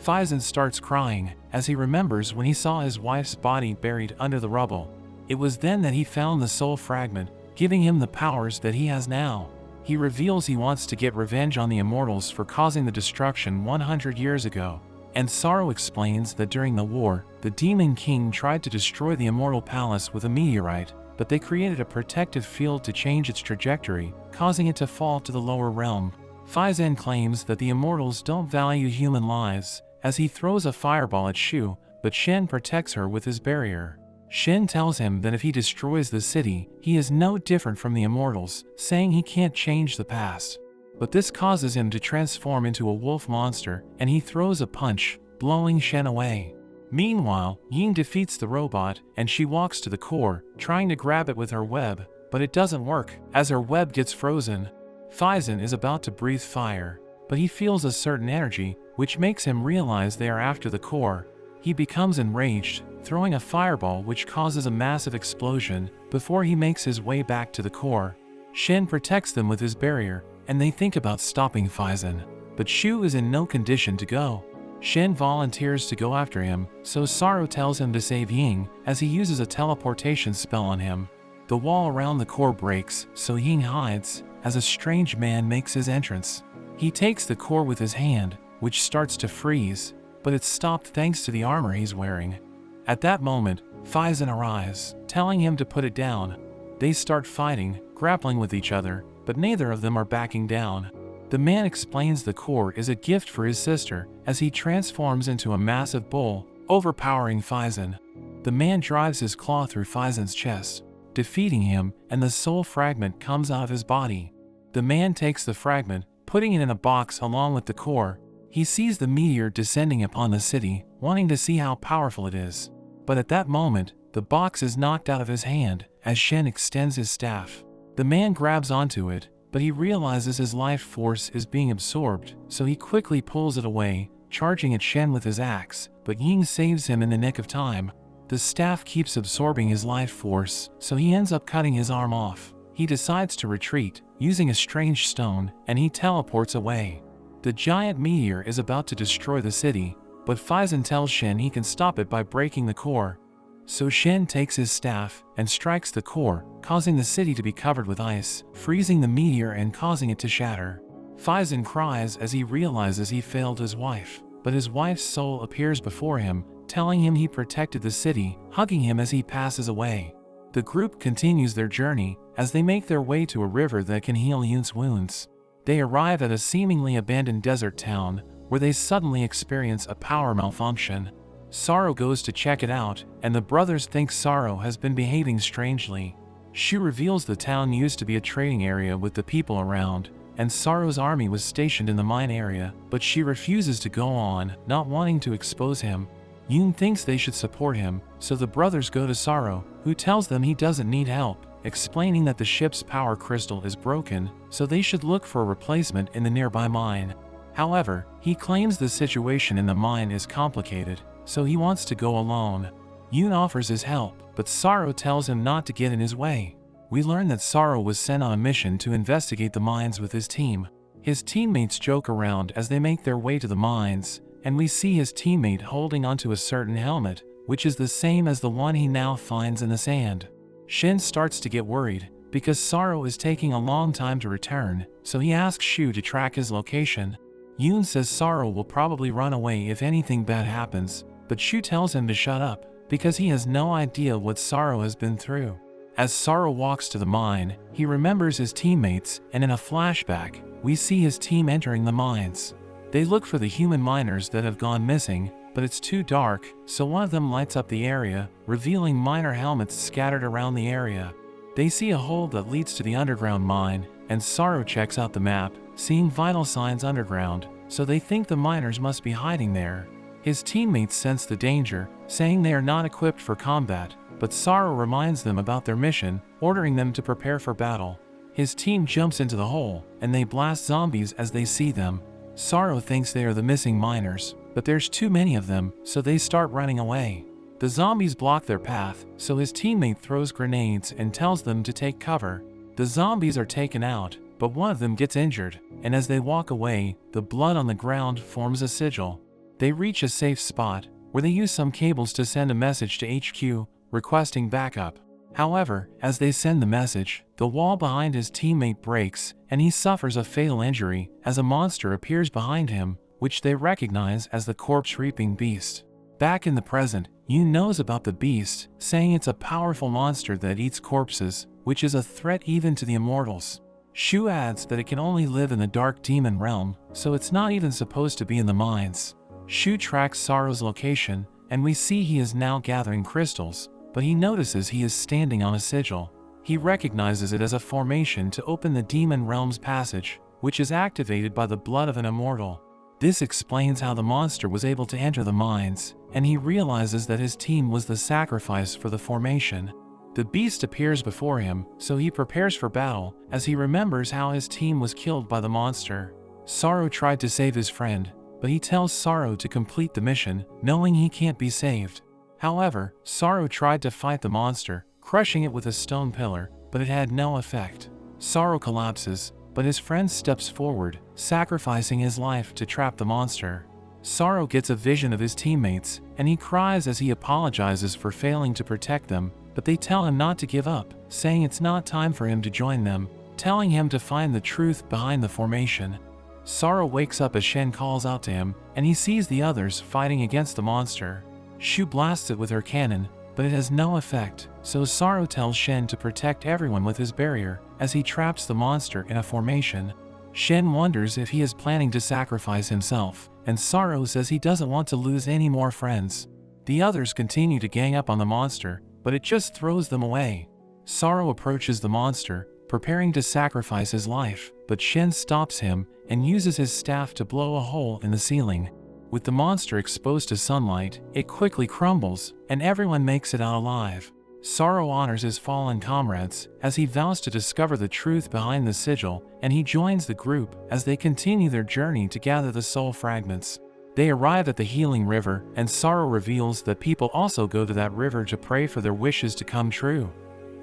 Faizan starts crying, as he remembers when he saw his wife's body buried under the rubble. It was then that he found the soul fragment, giving him the powers that he has now. He reveals he wants to get revenge on the immortals for causing the destruction 100 years ago. And Sorrow explains that during the war, the Demon King tried to destroy the immortal palace with a meteorite, but they created a protective field to change its trajectory, causing it to fall to the lower realm. Phison claims that the immortals don't value human lives, as he throws a fireball at Shu, but Shen protects her with his barrier. Shen tells him that if he destroys the city, he is no different from the immortals, saying he can't change the past. But this causes him to transform into a wolf monster, and he throws a punch, blowing Shen away. Meanwhile, Ying defeats the robot, and she walks to the core, trying to grab it with her web, but it doesn't work, as her web gets frozen. Phison is about to breathe fire, but he feels a certain energy, which makes him realize they are after the core. He becomes enraged, throwing a fireball which causes a massive explosion, before he makes his way back to the core. Shen protects them with his barrier, and they think about stopping Phison, but Shu is in no condition to go. Shen volunteers to go after him, so Sorrow tells him to save Ying, as he uses a teleportation spell on him. The wall around the core breaks, so Ying hides, as a strange man makes his entrance. He takes the core with his hand, which starts to freeze, but it's stopped thanks to the armor he's wearing. At that moment, Phison arrives, telling him to put it down. They start fighting, grappling with each other, but neither of them are backing down. The man explains the core is a gift for his sister, as he transforms into a massive bull, overpowering Phison. The man drives his claw through Phizon's chest, defeating him, and the soul fragment comes out of his body. The man takes the fragment, putting it in a box along with the core. He sees the meteor descending upon the city, wanting to see how powerful it is. But at that moment, the box is knocked out of his hand, as Shen extends his staff. The man grabs onto it, but he realizes his life force is being absorbed, so he quickly pulls it away, charging at Shen with his axe, but Ying saves him in the nick of time. The staff keeps absorbing his life force, so he ends up cutting his arm off. He decides to retreat, using a strange stone, and he teleports away. The giant meteor is about to destroy the city, but Phison tells Shen he can stop it by breaking the core. So Shen takes his staff and strikes the core, causing the city to be covered with ice, freezing the meteor and causing it to shatter. Phison cries as he realizes he failed his wife, but his wife's soul appears before him, telling him he protected the city, hugging him as he passes away. The group continues their journey as they make their way to a river that can heal Yun's wounds. They arrive at a seemingly abandoned desert town, where they suddenly experience a power malfunction. Sorrow goes to check it out, and the brothers think Sorrow has been behaving strangely. Shu reveals the town used to be a trading area with the people around, and Sorrow's army was stationed in the mine area, but she refuses to go on, not wanting to expose him. Yun thinks they should support him, so the brothers go to Sorrow, who tells them he doesn't need help, explaining that the ship's power crystal is broken, so they should look for a replacement in the nearby mine. However, he claims the situation in the mine is complicated, so he wants to go alone. Yun offers his help, but Sorrow tells him not to get in his way. We learn that Sorrow was sent on a mission to investigate the mines with his team. His teammates joke around as they make their way to the mines, and we see his teammate holding onto a certain helmet, which is the same as the one he now finds in the sand. Shen starts to get worried, because Sorrow is taking a long time to return, so he asks Shu to track his location. Yun says Sorrow will probably run away if anything bad happens, but Shu tells him to shut up, because he has no idea what Sorrow has been through. As Sorrow walks to the mine, he remembers his teammates, and in a flashback, we see his team entering the mines. They look for the human miners that have gone missing, but it's too dark, so one of them lights up the area, revealing miner helmets scattered around the area. They see a hole that leads to the underground mine, and Sorrow checks out the map, seeing vital signs underground, so they think the miners must be hiding there. His teammates sense the danger, saying they are not equipped for combat, but Sorrow reminds them about their mission, ordering them to prepare for battle. His team jumps into the hole, and they blast zombies as they see them. Sorrow thinks they are the missing miners, but there's too many of them, so they start running away. The zombies block their path, so his teammate throws grenades and tells them to take cover. The zombies are taken out, but one of them gets injured, and as they walk away, the blood on the ground forms a sigil. They reach a safe spot, where they use some cables to send a message to HQ, requesting backup. However, as they send the message, the wall behind his teammate breaks, and he suffers a fatal injury as a monster appears behind him, which they recognize as the corpse-reaping beast. Back in the present, Yoon knows about the beast, saying it's a powerful monster that eats corpses, which is a threat even to the immortals. Shu adds that it can only live in the dark demon realm, so it's not even supposed to be in the mines. Shu tracks Sorrow's location, and we see he is now gathering crystals, but he notices he is standing on a sigil. He recognizes it as a formation to open the demon realm's passage, which is activated by the blood of an immortal. This explains how the monster was able to enter the mines, and he realizes that his team was the sacrifice for the formation. The beast appears before him, so he prepares for battle, as he remembers how his team was killed by the monster. Sorrow tried to save his friend, but he tells Sorrow to complete the mission, knowing he can't be saved. However, Sorrow tried to fight the monster, crushing it with a stone pillar, but it had no effect. Sorrow collapses, but his friend steps forward, sacrificing his life to trap the monster. Sorrow gets a vision of his teammates, and he cries as he apologizes for failing to protect them, but they tell him not to give up, saying it's not time for him to join them, telling him to find the truth behind the formation. Sorrow wakes up as Shen calls out to him, and he sees the others fighting against the monster. Shu blasts it with her cannon, but it has no effect, so Sorrow tells Shen to protect everyone with his barrier, as he traps the monster in a formation. Shen wonders if he is planning to sacrifice himself, and Sorrow says he doesn't want to lose any more friends. The others continue to gang up on the monster, but it just throws them away. Sorrow approaches the monster, preparing to sacrifice his life, but Shen stops him and uses his staff to blow a hole in the ceiling. With the monster exposed to sunlight, it quickly crumbles, and everyone makes it out alive. Sorrow honors his fallen comrades, as he vows to discover the truth behind the sigil, and he joins the group as they continue their journey to gather the soul fragments. They arrive at the healing river, and Sorrow reveals that people also go to that river to pray for their wishes to come true.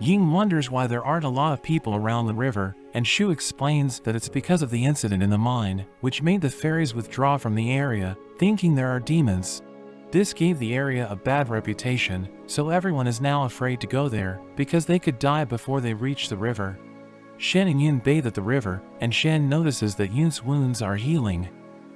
Ying wonders why there aren't a lot of people around the river, and Shu explains that it's because of the incident in the mine, which made the fairies withdraw from the area, thinking there are demons. This gave the area a bad reputation, so everyone is now afraid to go there, because they could die before they reach the river. Shen and Yun bathe at the river, and Shen notices that Yun's wounds are healing.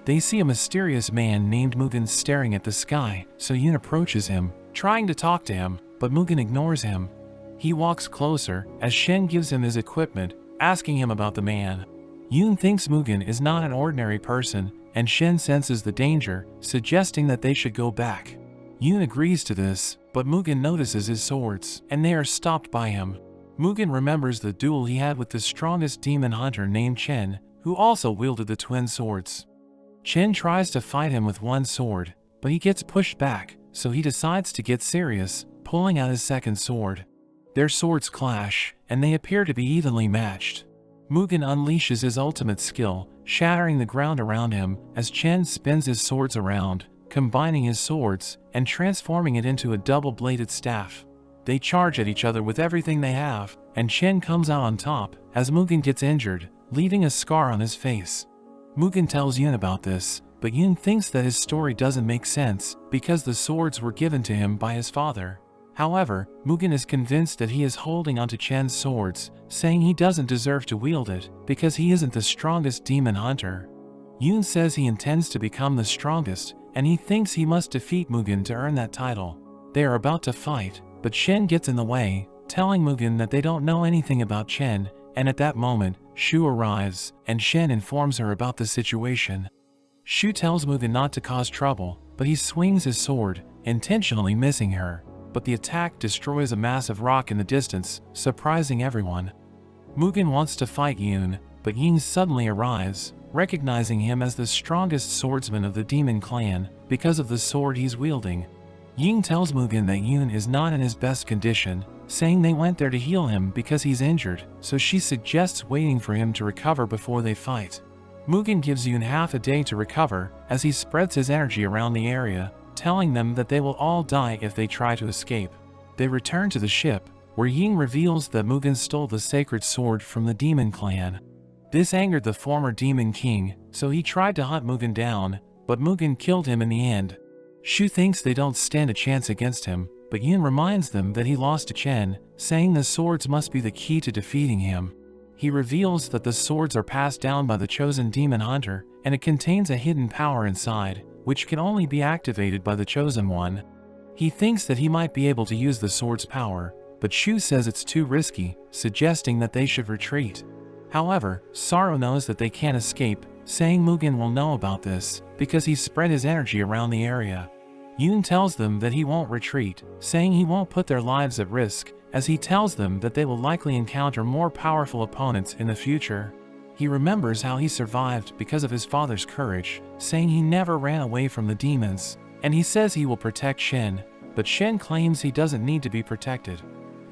They see a mysterious man named Mugen staring at the sky, so Yun approaches him, trying to talk to him, but Mugen ignores him. He walks closer, as Shen gives him his equipment, asking him about the man. Yun thinks Mugen is not an ordinary person, and Shen senses the danger, suggesting that they should go back. Yun agrees to this, but Mugen notices his swords, and they are stopped by him. Mugen remembers the duel he had with the strongest demon hunter named Chen, who also wielded the twin swords. Chen tries to fight him with one sword, but he gets pushed back, so he decides to get serious, pulling out his second sword. Their swords clash, and they appear to be evenly matched. Mugen unleashes his ultimate skill, shattering the ground around him as Chen spins his swords around, combining his swords and transforming it into a double-bladed staff. They charge at each other with everything they have, and Chen comes out on top as Mugen gets injured, leaving a scar on his face. Mugen tells Yun about this, but Yun thinks that his story doesn't make sense because the swords were given to him by his father. However, Mugen is convinced that he is holding onto Chen's swords, saying he doesn't deserve to wield it because he isn't the strongest demon hunter. Yun says he intends to become the strongest, and he thinks he must defeat Mugen to earn that title. They are about to fight, but Shen gets in the way, telling Mugen that they don't know anything about Chen, and at that moment, Shu arrives, and Shen informs her about the situation. Shu tells Mugen not to cause trouble, but he swings his sword, intentionally missing her. But the attack destroys a massive rock in the distance, surprising everyone. Mugen wants to fight Yun, but Ying suddenly arrives, recognizing him as the strongest swordsman of the demon clan because of the sword he's wielding. Ying tells Mugen that Yun is not in his best condition, saying they went there to heal him because he's injured, so she suggests waiting for him to recover before they fight. Mugen gives Yun half a day to recover as he spreads his energy around the area, telling them that they will all die if they try to escape. They return to the ship, where Ying reveals that Mugen stole the sacred sword from the demon clan. This angered the former demon king, so he tried to hunt Mugen down, but Mugen killed him in the end. Shu thinks they don't stand a chance against him, but but Yun reminds them that he lost to Chen, saying the swords must be the key to defeating him. He reveals that the swords are passed down by the chosen demon hunter, and it contains a hidden power inside, which can only be activated by the chosen one. He thinks that he might be able to use the sword's power, but Shu says it's too risky, suggesting that they should retreat. However, Sorrow knows that they can't escape, saying Mugen will know about this, because he spread his energy around the area. Yun tells them that he won't retreat, saying he won't put their lives at risk, as he tells them that they will likely encounter more powerful opponents in the future. He remembers how he survived because of his father's courage, saying he never ran away from the demons, and he says he will protect Shen, but Shen claims he doesn't need to be protected.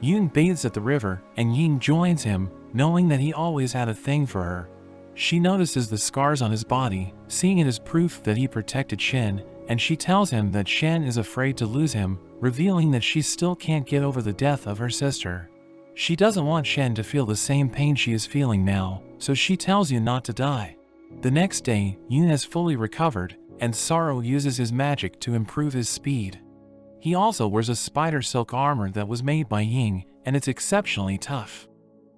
Yun bathes at the river, and Ying joins him, knowing that he always had a thing for her. She notices the scars on his body, seeing it as proof that he protected Shen, and she tells him that Shen is afraid to lose him, revealing that she still can't get over the death of her sister. She doesn't want Shen to feel the same pain she is feeling now, so she tells Yun not to die. The next day, Yun has fully recovered, and Sorrow uses his magic to improve his speed. He also wears a spider silk armor that was made by Ying, and it's exceptionally tough.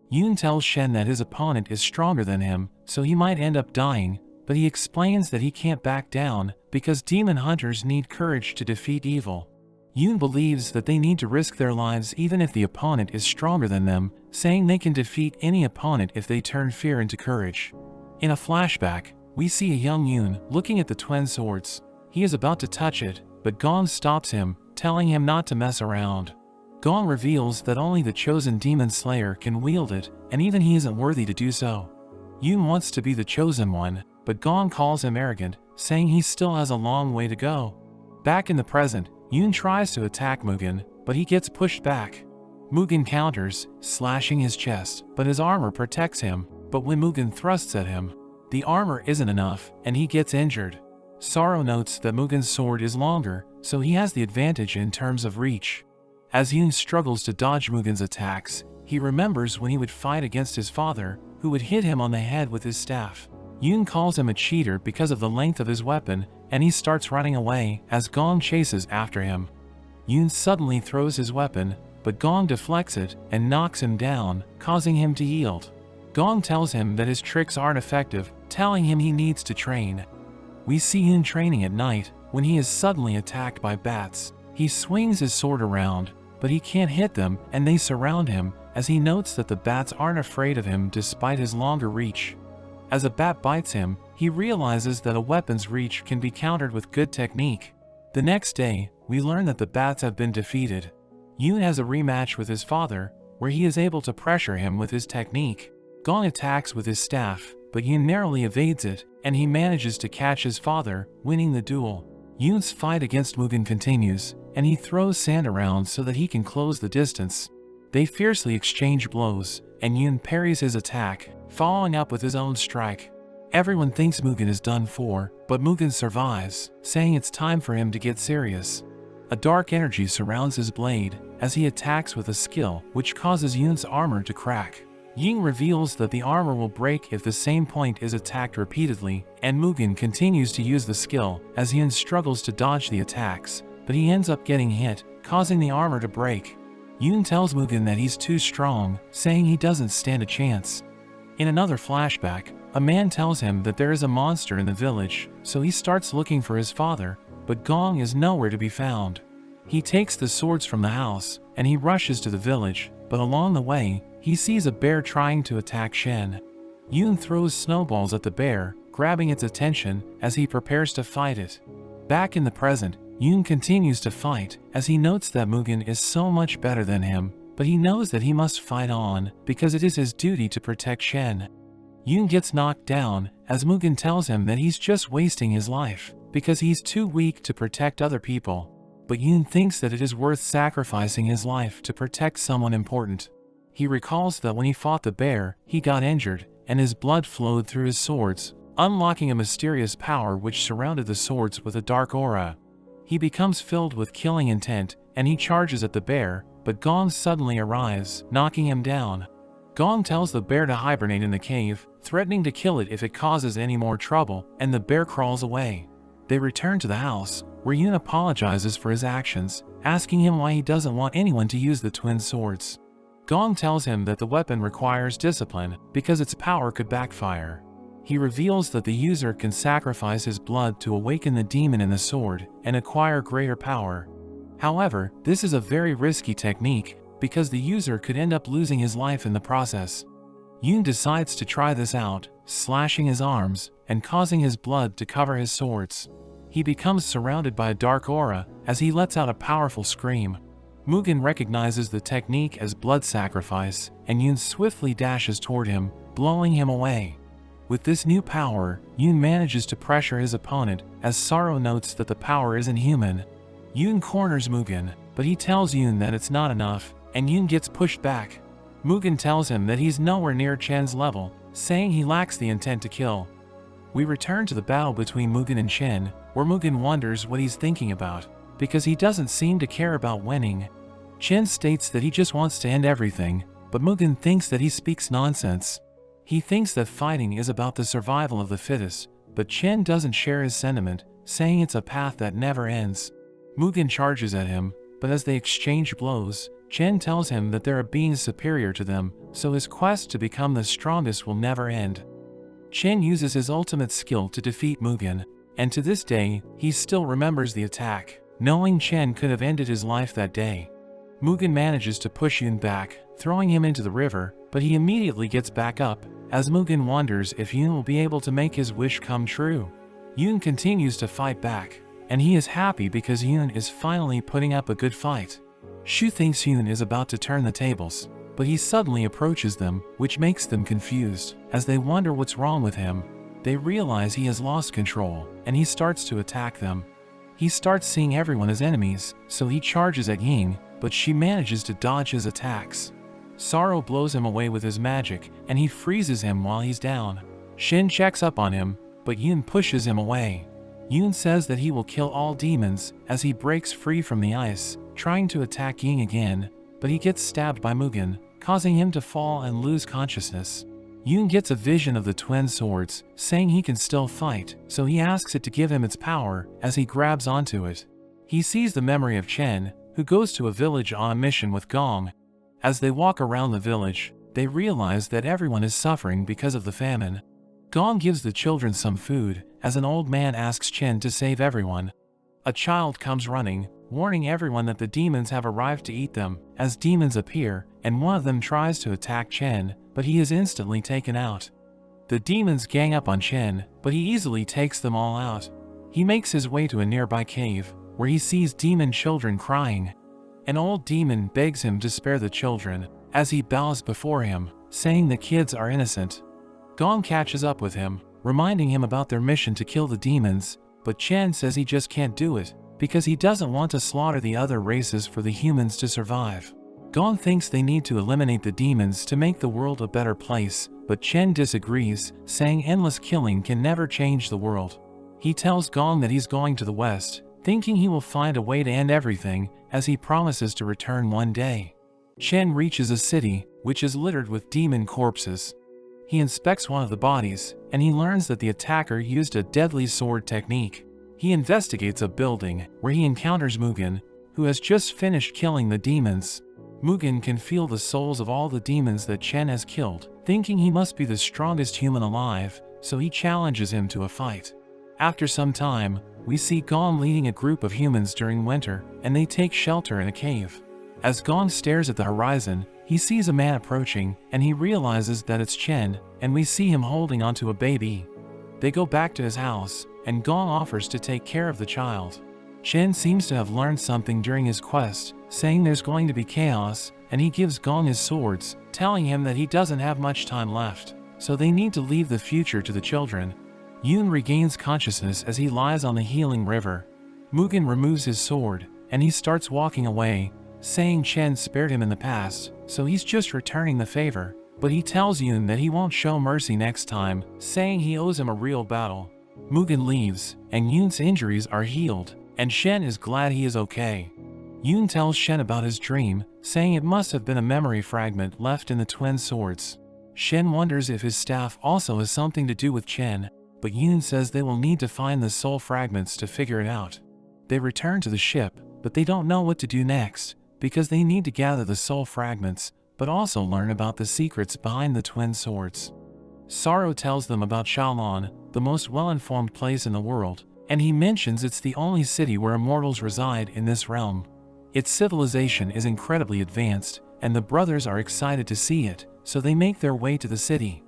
Yun tells Shen that his opponent is stronger than him, so he might end up dying, but he explains that he can't back down because demon hunters need courage to defeat evil. Yun believes that they need to risk their lives even if the opponent is stronger than them, saying they can defeat any opponent if they turn fear into courage. In a flashback, we see a young Yun looking at the twin swords. He is about to touch it, but Gong stops him, telling him not to mess around. Gong reveals that only the chosen demon slayer can wield it, and even he isn't worthy to do so. Yun wants to be the chosen one, but Gong calls him arrogant, saying he still has a long way to go. Back in the present, Yun tries to attack Mugen, but he gets pushed back. Mugen counters, slashing his chest, but his armor protects him, but when Mugen thrusts at him, the armor isn't enough, and he gets injured. Sorrow notes that Mugen's sword is longer, so he has the advantage in terms of reach. As Yun struggles to dodge Mugen's attacks, he remembers when he would fight against his father, who would hit him on the head with his staff. Yun calls him a cheater because of the length of his weapon, and he starts running away as Gong chases after him. Yun suddenly throws his weapon, but Gong deflects it and knocks him down, causing him to yield. Gong tells him that his tricks aren't effective, telling him he needs to train. We see Yun training at night when he is suddenly attacked by bats. He swings his sword around, but he can't hit them, and they surround him as he notes that the bats aren't afraid of him despite his longer reach. As a bat bites him, he realizes that a weapon's reach can be countered with good technique. The next day, we learn that the bats have been defeated. Yun has a rematch with his father, where he is able to pressure him with his technique. Gong attacks with his staff, but Yun narrowly evades it, and he manages to catch his father, winning the duel. Yun's fight against Mugen continues, and he throws sand around so that he can close the distance. They fiercely exchange blows, and Yun parries his attack, following up with his own strike. Everyone thinks Mugen is done for, but Mugen survives, saying it's time for him to get serious. A dark energy surrounds his blade, as he attacks with a skill which causes Yun's armor to crack. Ying reveals that the armor will break if the same point is attacked repeatedly, and Mugen continues to use the skill as Yun struggles to dodge the attacks, but he ends up getting hit, causing the armor to break. Yun tells Mugen that he's too strong, saying he doesn't stand a chance. In another flashback, a man tells him that there is a monster in the village, so he starts looking for his father, but Gong is nowhere to be found. He takes the swords from the house, and he rushes to the village, but along the way, he sees a bear trying to attack Shen. Yun throws snowballs at the bear, grabbing its attention as he prepares to fight it. Back in the present, Yun continues to fight as he notes that Mugen is so much better than him, but he knows that he must fight on because it is his duty to protect Shen. Yun gets knocked down as Mugen tells him that he's just wasting his life because he's too weak to protect other people. But Yun thinks that it is worth sacrificing his life to protect someone important. He recalls that when he fought the bear, he got injured, and his blood flowed through his swords, unlocking a mysterious power which surrounded the swords with a dark aura. He becomes filled with killing intent, and he charges at the bear, but Gong suddenly arrives, knocking him down. Gong tells the bear to hibernate in the cave, threatening to kill it if it causes any more trouble, and the bear crawls away. They return to the house, where Yoon apologizes for his actions, asking him why he doesn't want anyone to use the twin swords. Gong tells him that the weapon requires discipline because its power could backfire. He reveals that the user can sacrifice his blood to awaken the demon in the sword and acquire greater power. However, this is a very risky technique because the user could end up losing his life in the process. Yoon decides to try this out, slashing his arms and causing his blood to cover his swords. He becomes surrounded by a dark aura as he lets out a powerful scream. Mugen recognizes the technique as blood sacrifice, and Yoon swiftly dashes toward him, blowing him away. With this new power, Yoon manages to pressure his opponent as Sorrow notes that the power isn't human. Yoon corners Mugen, but he tells Yoon that it's not enough, and Yoon gets pushed back. Mugen tells him that he's nowhere near Chen's level, saying he lacks the intent to kill. We return to the battle between Mugen and Chen, where Mugen wonders what he's thinking about, because he doesn't seem to care about winning. Chen states that he just wants to end everything, but Mugen thinks that he speaks nonsense. He thinks that fighting is about the survival of the fittest, but Chen doesn't share his sentiment, saying it's a path that never ends. Mugen charges at him, but as they exchange blows, Chen tells him that there are beings superior to them, so his quest to become the strongest will never end. Chen uses his ultimate skill to defeat Mugen, and to this day, he still remembers the attack, knowing Chen could have ended his life that day. Mugen manages to push Yoon back, throwing him into the river, but he immediately gets back up, as Mugen wonders if Yoon will be able to make his wish come true. Yoon continues to fight back, and he is happy because Yoon is finally putting up a good fight. Shu thinks Yoon is about to turn the tables, but he suddenly approaches them, which makes them confused. As they wonder what's wrong with him, they realize he has lost control, and he starts to attack them. He starts seeing everyone as enemies, so he charges at Ying, but she manages to dodge his attacks. Sorrow blows him away with his magic, and he freezes him while he's down. Shin checks up on him, but Yoon pushes him away. Yoon says that he will kill all demons as he breaks free from the ice, trying to attack Ying again, but he gets stabbed by Mugen, causing him to fall and lose consciousness. Yoon gets a vision of the twin swords, saying he can still fight, so he asks it to give him its power as he grabs onto it. He sees the memory of Chen, who goes to a village on a mission with Gong. As they walk around the village, they realize that everyone is suffering because of the famine. Gong gives the children some food, as an old man asks Chen to save everyone. A child comes running, warning everyone that the demons have arrived to eat them, as demons appear, and one of them tries to attack Chen, but he is instantly taken out. The demons gang up on Chen, but he easily takes them all out. He makes his way to a nearby cave, where he sees demon children crying. An old demon begs him to spare the children, as he bows before him, saying the kids are innocent. Gong catches up with him, reminding him about their mission to kill the demons, but Chen says he just can't do it, because he doesn't want to slaughter the other races for the humans to survive. Gong thinks they need to eliminate the demons to make the world a better place, but Chen disagrees, saying endless killing can never change the world. He tells Gong that he's going to the west, thinking he will find a way to end everything, as he promises to return one day. Chen reaches a city, which is littered with demon corpses. He inspects one of the bodies, and he learns that the attacker used a deadly sword technique. He investigates a building, where he encounters Mugen, who has just finished killing the demons. Mugen can feel the souls of all the demons that Chen has killed, thinking he must be the strongest human alive, so he challenges him to a fight. After some time, we see Gong leading a group of humans during winter, and they take shelter in a cave. As Gong stares at the horizon, he sees a man approaching, and he realizes that it's Chen, and we see him holding onto a baby. They go back to his house, and Gong offers to take care of the child. Chen seems to have learned something during his quest, saying there's going to be chaos, and he gives Gong his swords, telling him that he doesn't have much time left, so they need to leave the future to the children. Yoon regains consciousness as he lies on the healing river. Mugen removes his sword, and he starts walking away, saying Chen spared him in the past, so he's just returning the favor, but he tells Yoon that he won't show mercy next time, saying he owes him a real battle. Mugen leaves, and Yoon's injuries are healed, and Shen is glad he is okay. Yoon tells Shen about his dream, saying it must have been a memory fragment left in the twin swords. Shen wonders if his staff also has something to do with Chen. but Yoon says they will need to find the soul fragments to figure it out. They return to the ship, but they don't know what to do next, because they need to gather the soul fragments, but also learn about the secrets behind the twin swords. Sorrow tells them about Shaolin, the most well-informed place in the world, and he mentions it's the only city where immortals reside in this realm. Its civilization is incredibly advanced, and the brothers are excited to see it, so they make their way to the city.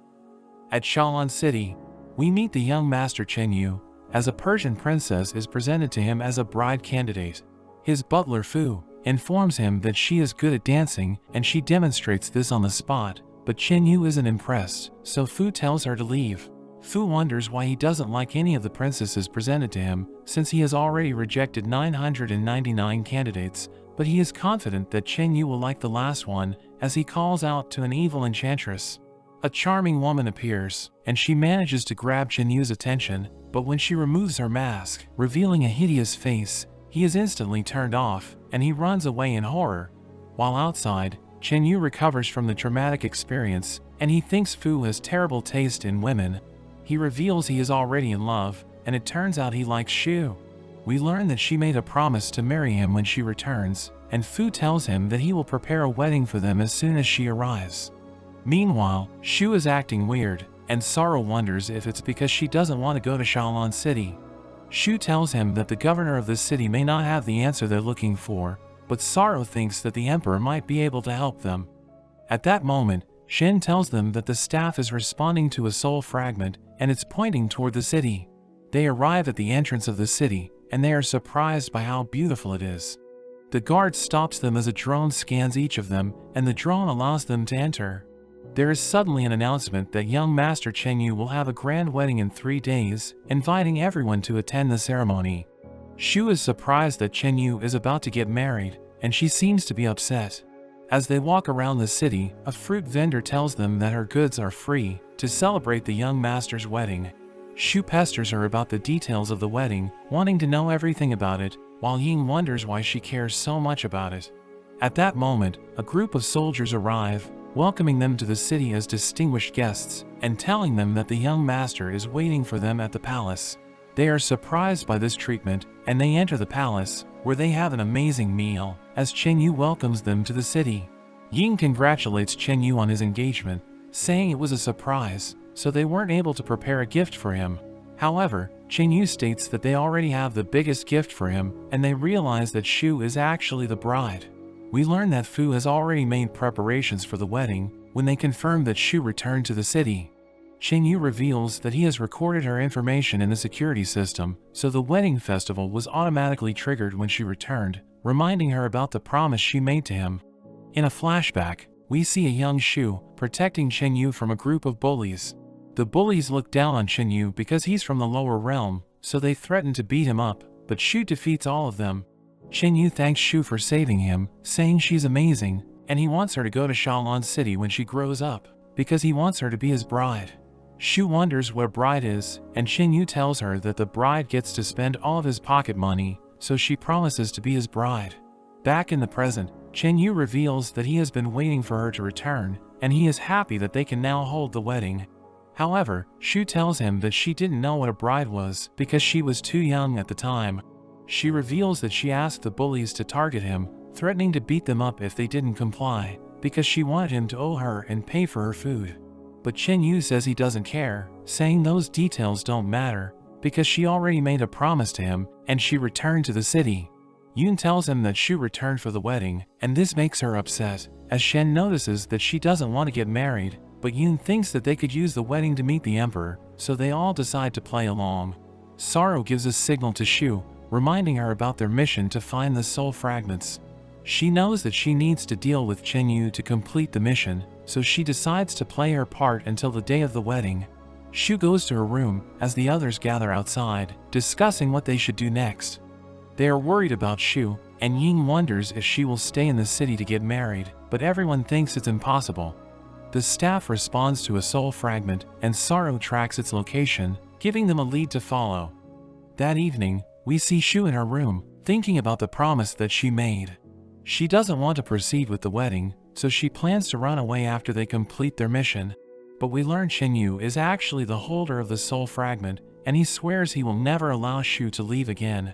At Shaolin City, we meet the young master Chen Yu, as a Persian princess is presented to him as a bride candidate. His butler Fu informs him that she is good at dancing, and she demonstrates this on the spot, but Chen Yu isn't impressed, so Fu tells her to leave. Fu wonders why he doesn't like any of the princesses presented to him, since he has already rejected 999 candidates, but he is confident that Chen Yu will like the last one, as he calls out to an evil enchantress. A charming woman appears, and she manages to grab Chen Yu's attention, but when she removes her mask, revealing a hideous face, he is instantly turned off, and he runs away in horror. While outside, Chen Yu recovers from the traumatic experience, and he thinks Fu has terrible taste in women. He reveals he is already in love, and it turns out he likes Shu. We learn that she made a promise to marry him when she returns, and Fu tells him that he will prepare a wedding for them as soon as she arrives. Meanwhile, Shu is acting weird, and Sorrow wonders if it's because she doesn't want to go to Shaolin City. Shu tells him that the governor of the city may not have the answer they're looking for, but Sorrow thinks that the emperor might be able to help them. At that moment, Shen tells them that the staff is responding to a soul fragment, and it's pointing toward the city. They arrive at the entrance of the city, and they are surprised by how beautiful it is. The guard stops them as a drone scans each of them, and the drone allows them to enter. There is suddenly an announcement that young Master Chen Yu will have a grand wedding in 3 days, inviting everyone to attend the ceremony. Shu is surprised that Chen Yu is about to get married, and she seems to be upset. As they walk around the city, a fruit vendor tells them that her goods are free to celebrate the young master's wedding. Shu pesters her about the details of the wedding, wanting to know everything about it, while Ying wonders why she cares so much about it. At that moment, a group of soldiers arrive, welcoming them to the city as distinguished guests, and telling them that the young master is waiting for them at the palace. They are surprised by this treatment, and they enter the palace, where they have an amazing meal, as Chen Yu welcomes them to the city. Ying congratulates Chen Yu on his engagement, saying it was a surprise, so they weren't able to prepare a gift for him. However, Chen Yu states that they already have the biggest gift for him, and they realize that Shu is actually the bride. We learn that Fu has already made preparations for the wedding, when they confirm that Shu returned to the city. Chen Yu reveals that he has recorded her information in the security system, so the wedding festival was automatically triggered when she returned, reminding her about the promise she made to him. In a flashback, we see a young Shu protecting Chen Yu from a group of bullies. The bullies look down on Chen Yu because he's from the lower realm, so they threaten to beat him up, but Shu defeats all of them. Chen Yu thanks Shu for saving him, saying she's amazing, and he wants her to go to Shaolin City when she grows up, because he wants her to be his bride. Shu wonders where bride is, and Chen Yu tells her that the bride gets to spend all of his pocket money, so she promises to be his bride. Back in the present, Chen Yu reveals that he has been waiting for her to return, and he is happy that they can now hold the wedding. However, Shu tells him that she didn't know what a bride was because she was too young at the time. She reveals that she asked the bullies to target him, threatening to beat them up if they didn't comply, because she wanted him to owe her and pay for her food. But Chen Yu says he doesn't care, saying those details don't matter, because she already made a promise to him, and she returned to the city. Yoon tells him that Shu returned for the wedding, and this makes her upset, as Shen notices that she doesn't want to get married, but Yoon thinks that they could use the wedding to meet the emperor, so they all decide to play along. Sorrow gives a signal to Shu, reminding her about their mission to find the soul fragments. She knows that she needs to deal with Chen Yu to complete the mission, so she decides to play her part until the day of the wedding. Shu goes to her room, as the others gather outside, discussing what they should do next. They are worried about Shu, and Ying wonders if she will stay in the city to get married, but everyone thinks it's impossible. The staff responds to a soul fragment, and Sorrow tracks its location, giving them a lead to follow. That evening, we see Shu in her room, thinking about the promise that she made. She doesn't want to proceed with the wedding, so she plans to run away after they complete their mission. But we learn Chen Yu is actually the holder of the soul fragment, and he swears he will never allow Shu to leave again.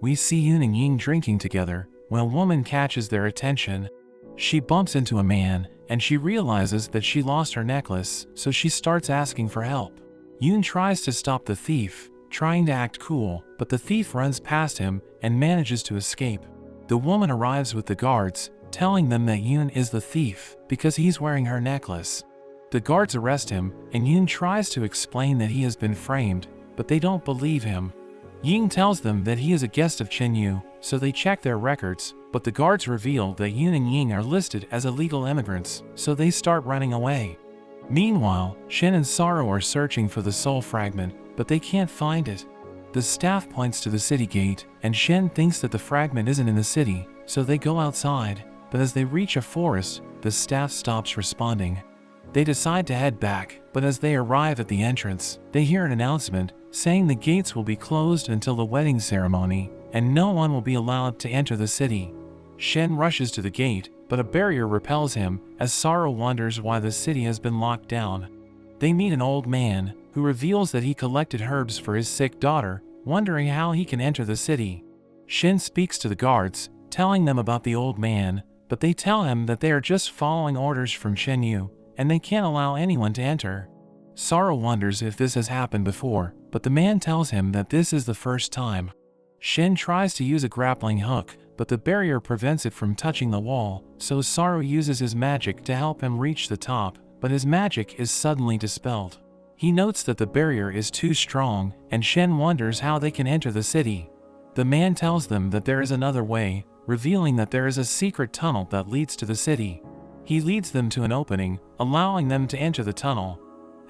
We see Yun and Ying drinking together when a woman catches their attention. She bumps into a man, and she realizes that she lost her necklace, so she starts asking for help. Yun tries to stop the thief, trying to act cool, but the thief runs past him and manages to escape. The woman arrives with the guards, telling them that Yun is the thief because he's wearing her necklace. The guards arrest him, and Yun tries to explain that he has been framed, but they don't believe him. Ying tells them that he is a guest of Chen Yu, so they check their records, but the guards reveal that Yun and Ying are listed as illegal immigrants, so they start running away. Meanwhile, Shen and Sorrow are searching for the soul fragment, but they can't find it. The staff points to the city gate, and Shen thinks that the fragment isn't in the city, so they go outside, but as they reach a forest, the staff stops responding. They decide to head back, but as they arrive at the entrance, they hear an announcement saying the gates will be closed until the wedding ceremony, and no one will be allowed to enter the city. Shen rushes to the gate, but a barrier repels him as Sorrow wonders why the city has been locked down. They meet an old man who reveals that he collected herbs for his sick daughter, wondering how he can enter the city. Shen speaks to the guards, telling them about the old man, but they tell him that they are just following orders from Chen Yu, and they can't allow anyone to enter. Sorrow wonders if this has happened before, but the man tells him that this is the first time. Shen tries to use a grappling hook, but the barrier prevents it from touching the wall, so Sorrow uses his magic to help him reach the top, but his magic is suddenly dispelled. He notes that the barrier is too strong, and Shen wonders how they can enter the city. The man tells them that there is another way, revealing that there is a secret tunnel that leads to the city. He leads them to an opening, allowing them to enter the tunnel.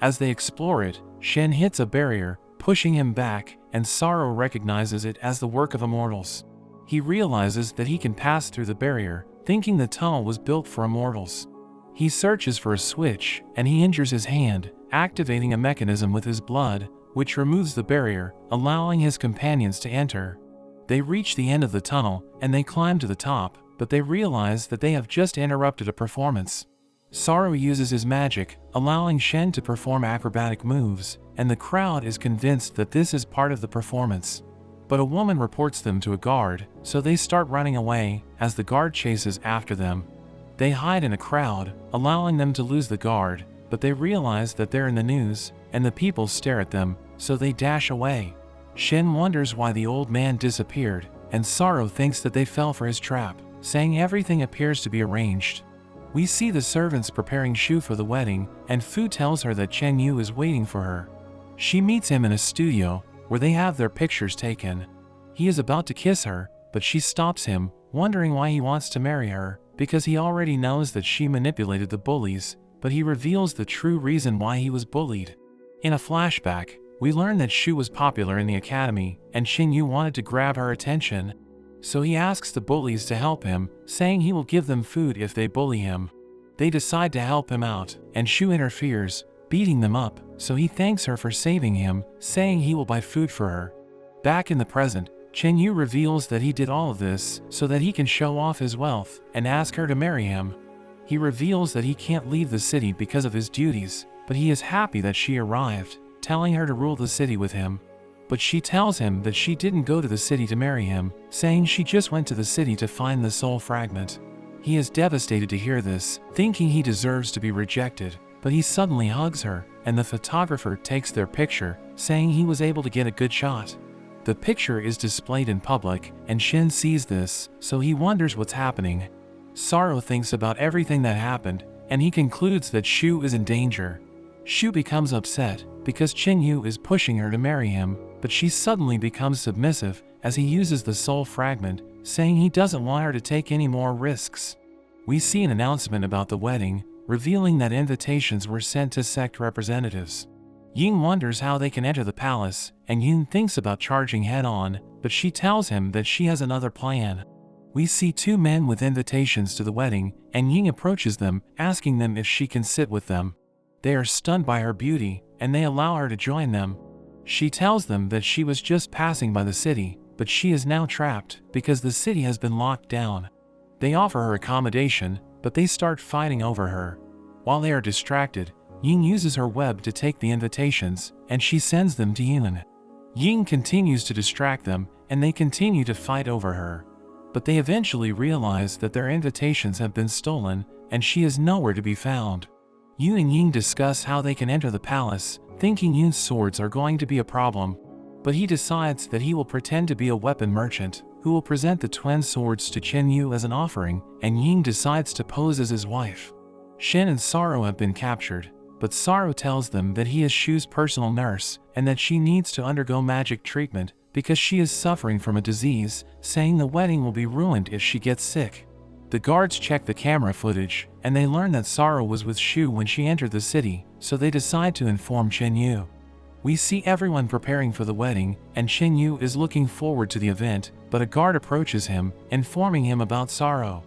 As they explore it, Shen hits a barrier, pushing him back, and Sorrow recognizes it as the work of immortals. He realizes that he can pass through the barrier, thinking the tunnel was built for immortals. He searches for a switch, and he injures his hand, activating a mechanism with his blood, which removes the barrier, allowing his companions to enter. They reach the end of the tunnel, and they climb to the top, but they realize that they have just interrupted a performance. Sorrow uses his magic, allowing Shen to perform acrobatic moves, and the crowd is convinced that this is part of the performance. But a woman reports them to a guard, so they start running away as the guard chases after them. They hide in a crowd, allowing them to lose the guard, but they realize that they're in the news, and the people stare at them, so they dash away. Shen wonders why the old man disappeared, and Sorrow thinks that they fell for his trap, saying everything appears to be arranged. We see the servants preparing Shu for the wedding, and Fu tells her that Chen Yu is waiting for her. She meets him in a studio, where they have their pictures taken. He is about to kiss her, but she stops him, wondering why he wants to marry her, because he already knows that she manipulated the bullies, but he reveals the true reason why he was bullied. In a flashback, we learn that Shu was popular in the academy, and Chen Yu wanted to grab her attention. So he asks the bullies to help him, saying he will give them food if they bully him. They decide to help him out, and Shu interferes, beating them up, so he thanks her for saving him, saying he will buy food for her. Back in the present, Chen Yu reveals that he did all of this so that he can show off his wealth and ask her to marry him. He reveals that he can't leave the city because of his duties, but he is happy that she arrived, telling her to rule the city with him. But she tells him that she didn't go to the city to marry him, saying she just went to the city to find the soul fragment. He is devastated to hear this, thinking he deserves to be rejected, but he suddenly hugs her, and the photographer takes their picture, saying he was able to get a good shot. The picture is displayed in public, and Shen sees this, so he wonders what's happening. Sorrow thinks about everything that happened, and he concludes that Shu is in danger. Shu becomes upset because Chen Yu is pushing her to marry him, but she suddenly becomes submissive as he uses the soul fragment, saying he doesn't want her to take any more risks. We see an announcement about the wedding, revealing that invitations were sent to sect representatives. Ying wonders how they can enter the palace, and Yun thinks about charging head-on, but she tells him that she has another plan. We see two men with invitations to the wedding, and Ying approaches them, asking them if she can sit with them. They are stunned by her beauty, and they allow her to join them. She tells them that she was just passing by the city, but she is now trapped because the city has been locked down. They offer her accommodation, but they start fighting over her. While they are distracted, Ying uses her web to take the invitations, and she sends them to Yun. Ying continues to distract them, and they continue to fight over her. But they eventually realize that their invitations have been stolen, and she is nowhere to be found. Yun and Ying discuss how they can enter the palace, thinking Yun's swords are going to be a problem. But he decides that he will pretend to be a weapon merchant, who will present the twin swords to Chen Yu as an offering, and Ying decides to pose as his wife. Shen and Sorrow have been captured, but Sorrow tells them that he is Shu's personal nurse, and that she needs to undergo magic treatment because she is suffering from a disease, saying the wedding will be ruined if she gets sick. The guards check the camera footage, and they learn that Sorrow was with Shu when she entered the city, so they decide to inform Chen Yu. We see everyone preparing for the wedding, and Chen Yu is looking forward to the event, but a guard approaches him, informing him about Sorrow.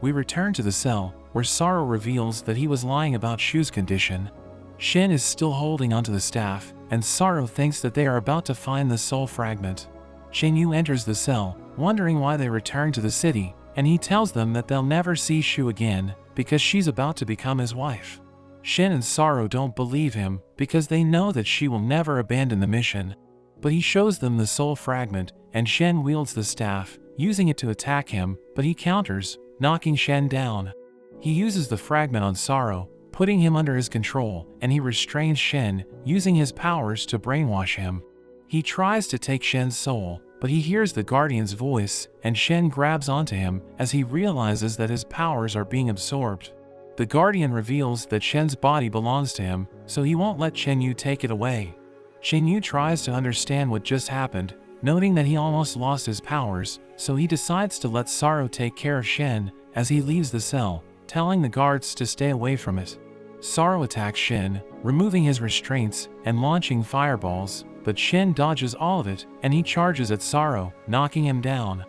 We return to the cell, where Sorrow reveals that he was lying about Shu's condition. Shen is still holding onto the staff, and Sorrow thinks that they are about to find the soul fragment. Chen Yu enters the cell, wondering why they returned to the city, and he tells them that they'll never see Shu again, because she's about to become his wife. Shen and Sorrow don't believe him, because they know that she will never abandon the mission. But he shows them the soul fragment, and Shen wields the staff, using it to attack him, but he counters, knocking Shen down. He uses the fragment on Sorrow, putting him under his control, and he restrains Shen, using his powers to brainwash him. He tries to take Shen's soul, but he hears the Guardian's voice, and Shen grabs onto him as he realizes that his powers are being absorbed. The Guardian reveals that Shen's body belongs to him, so he won't let Chen Yu take it away. Chen Yu tries to understand what just happened, noting that he almost lost his powers, so he decides to let Sorrow take care of Shen as he leaves the cell, telling the guards to stay away from it. Sorrow attacks Shen, removing his restraints and launching fireballs, but Shen dodges all of it, and he charges at Sorrow, knocking him down.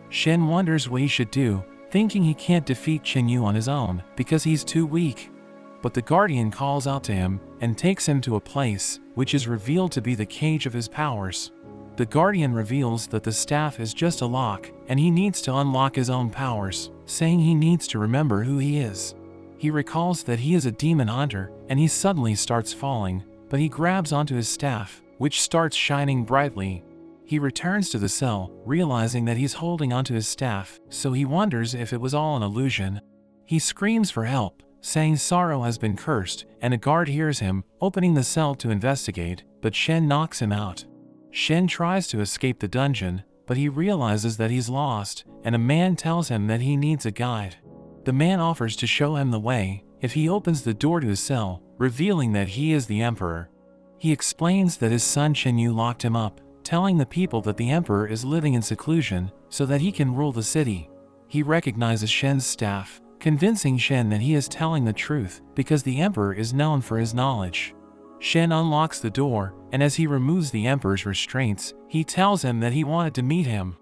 Shen wonders what he should do, thinking he can't defeat Chen Yu on his own because he's too weak. But the Guardian calls out to him and takes him to a place which is revealed to be the cage of his powers. The Guardian reveals that the staff is just a lock, and he needs to unlock his own powers, saying he needs to remember who he is. He recalls that he is a demon hunter, and he suddenly starts falling, but he grabs onto his staff, which starts shining brightly. He returns to the cell, realizing that he's holding onto his staff, so he wonders if it was all an illusion. He screams for help, saying Sorrow has been cursed, and a guard hears him, opening the cell to investigate, but Shen knocks him out. Shen tries to escape the dungeon, but he realizes that he's lost, and a man tells him that he needs a guide. The man offers to show him the way if he opens the door to his cell, revealing that he is the Emperor. He explains that his son Chen Yu locked him up, telling the people that the Emperor is living in seclusion so that he can rule the city. He recognizes Shen's staff, convincing Shen that he is telling the truth because the Emperor is known for his knowledge. Shen unlocks the door, and as he removes the Emperor's restraints, he tells him that he wanted to meet him.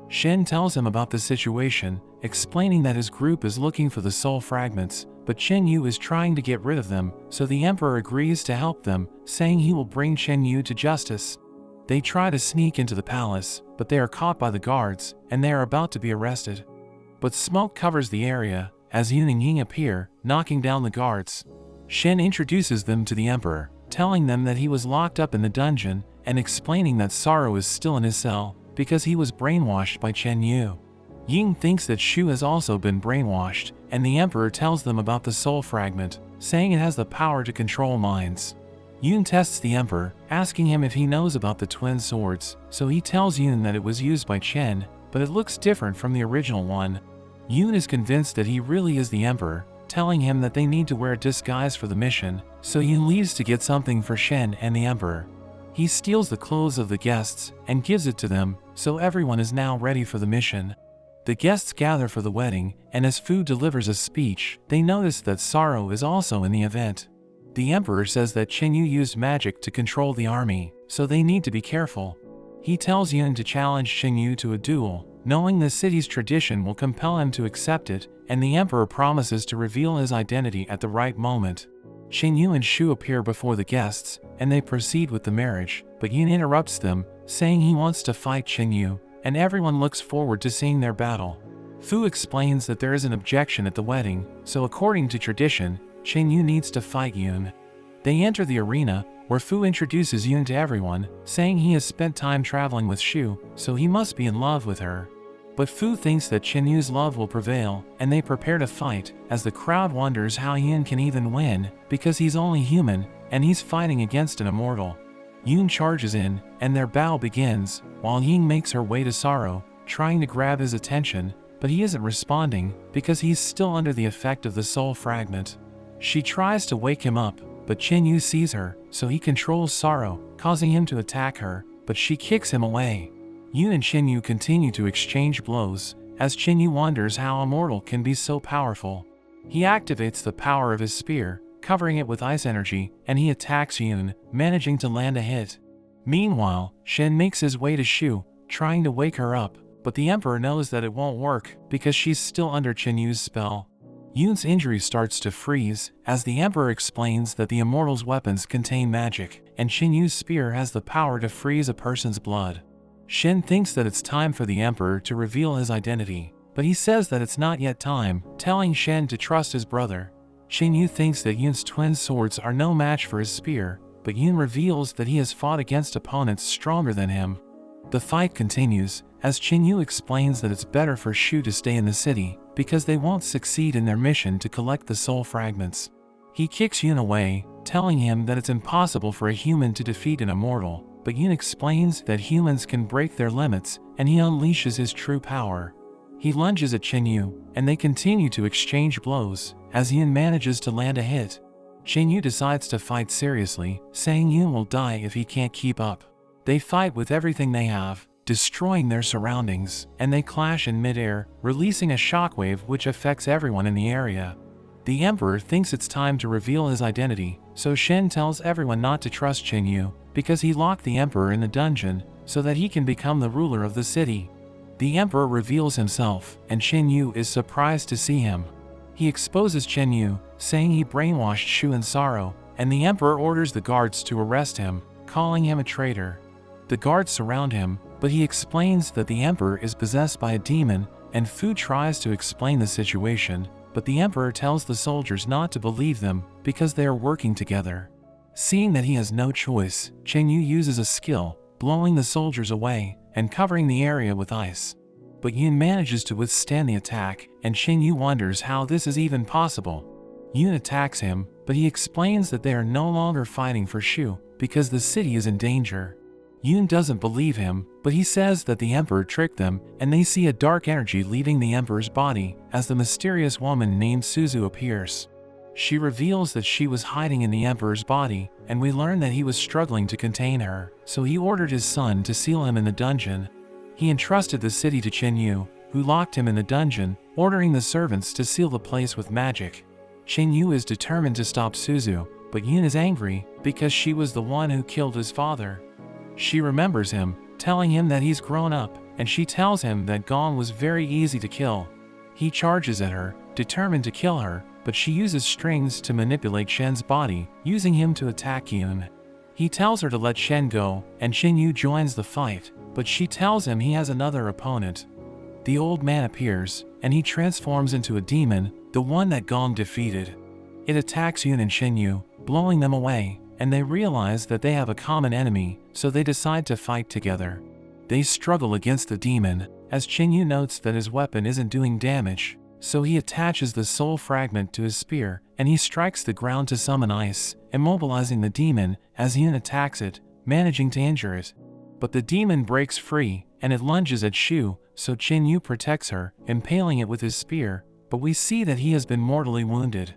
Shen tells him about the situation, explaining that his group is looking for the soul fragments, but Chen Yu is trying to get rid of them, so the Emperor agrees to help them, saying he will bring Chen Yu to justice. They try to sneak into the palace, but they are caught by the guards, and they are about to be arrested. But smoke covers the area, as Yun and Ying appear, knocking down the guards. Shen introduces them to the Emperor, telling them that he was locked up in the dungeon, and explaining that Sorrow is still in his cell, because he was brainwashed by Chen Yu. Ying thinks that Shu has also been brainwashed, and the Emperor tells them about the soul fragment, saying it has the power to control minds. Yun tests the Emperor, asking him if he knows about the twin swords, so he tells Yun that it was used by Chen, but it looks different from the original one. Yun is convinced that he really is the Emperor, telling him that they need to wear a disguise for the mission, so Yun leaves to get something for Shen and the Emperor. He steals the clothes of the guests and gives it to them, so everyone is now ready for the mission. The guests gather for the wedding, and as Fu delivers a speech, they notice that Sorrow is also in the event. The Emperor says that Chen Yu used magic to control the army, so they need to be careful. He tells Yun to challenge Chen Yu to a duel, knowing the city's tradition will compel him to accept it, and the Emperor promises to reveal his identity at the right moment. Chen Yu and Shu appear before the guests, and they proceed with the marriage, but Yun interrupts them, saying he wants to fight Chen Yu, and everyone looks forward to seeing their battle. Fu explains that there is an objection at the wedding, so according to tradition, Chen Yu needs to fight Yun. They enter the arena, where Fu introduces Yun to everyone, saying he has spent time traveling with Shu, so he must be in love with her. But Fu thinks that Chen Yu's love will prevail, and they prepare to fight, as the crowd wonders how Yun can even win, because he's only human, and he's fighting against an immortal. Yun charges in, and their battle begins, while Ying makes her way to Sorrow, trying to grab his attention, but he isn't responding, because he's still under the effect of the soul fragment. She tries to wake him up, but Chen Yu sees her, so he controls Sorrow, causing him to attack her, but she kicks him away. Yun and Chen Yu continue to exchange blows, as Chen Yu wonders how a mortal can be so powerful. He activates the power of his spear, covering it with ice energy, and he attacks Yun, managing to land a hit. Meanwhile, Shen makes his way to Shu, trying to wake her up, but the Emperor knows that it won't work, because she's still under Chen Yu's spell. Yun's injury starts to freeze, as the Emperor explains that the Immortal's weapons contain magic, and Chen Yu's spear has the power to freeze a person's blood. Shen thinks that it's time for the Emperor to reveal his identity, but he says that it's not yet time, telling Shen to trust his brother. Chen Yu thinks that Yun's twin swords are no match for his spear, but Yun reveals that he has fought against opponents stronger than him. The fight continues, as Chen Yu explains that it's better for Shu to stay in the city, because they won't succeed in their mission to collect the soul fragments. He kicks Yun away, telling him that it's impossible for a human to defeat an immortal, but Yun explains that humans can break their limits, and he unleashes his true power. He lunges at Chen Yu, and they continue to exchange blows, as Yun manages to land a hit. Chen Yu decides to fight seriously, saying Yun will die if he can't keep up. They fight with everything they have, destroying their surroundings, and they clash in midair, releasing a shockwave which affects everyone in the area. The Emperor thinks it's time to reveal his identity, so Shen tells everyone not to trust Chen Yu, because he locked the Emperor in the dungeon, so that he can become the ruler of the city. The Emperor reveals himself, and Chen Yu is surprised to see him. He exposes Chen Yu, saying he brainwashed Shu and Sorrow, and the Emperor orders the guards to arrest him, calling him a traitor. The guards surround him, but he explains that the Emperor is possessed by a demon, and Fu tries to explain the situation, but the Emperor tells the soldiers not to believe them, because they are working together. Seeing that he has no choice, Chen Yu uses a skill, blowing the soldiers away, and covering the area with ice. But Yun manages to withstand the attack, and Chen Yu wonders how this is even possible. Yun attacks him, but he explains that they are no longer fighting for Shu, because the city is in danger. Yun doesn't believe him, but he says that the Emperor tricked them, and they see a dark energy leaving the Emperor's body, as the mysterious woman named Suzu appears. She reveals that she was hiding in the Emperor's body, and we learn that he was struggling to contain her, so he ordered his son to seal him in the dungeon. He entrusted the city to Chen Yu, who locked him in the dungeon, ordering the servants to seal the place with magic. Chen Yu is determined to stop Suzu, but Yun is angry, because she was the one who killed his father. She remembers him, telling him that he's grown up, and she tells him that Gong was very easy to kill. He charges at her, determined to kill her, but she uses strings to manipulate Shen's body, using him to attack Yun. He tells her to let Shen go, and Chen Yu joins the fight, but she tells him he has another opponent. The old man appears, and he transforms into a demon, the one that Gong defeated. It attacks Yun and Chen Yu, blowing them away, and they realize that they have a common enemy, so they decide to fight together. They struggle against the demon, as Chen Yu notes that his weapon isn't doing damage, so he attaches the soul fragment to his spear, and he strikes the ground to summon ice, immobilizing the demon as Yun attacks it, managing to injure it. But the demon breaks free, and it lunges at Shu, so Chen Yu protects her, impaling it with his spear, but we see that he has been mortally wounded.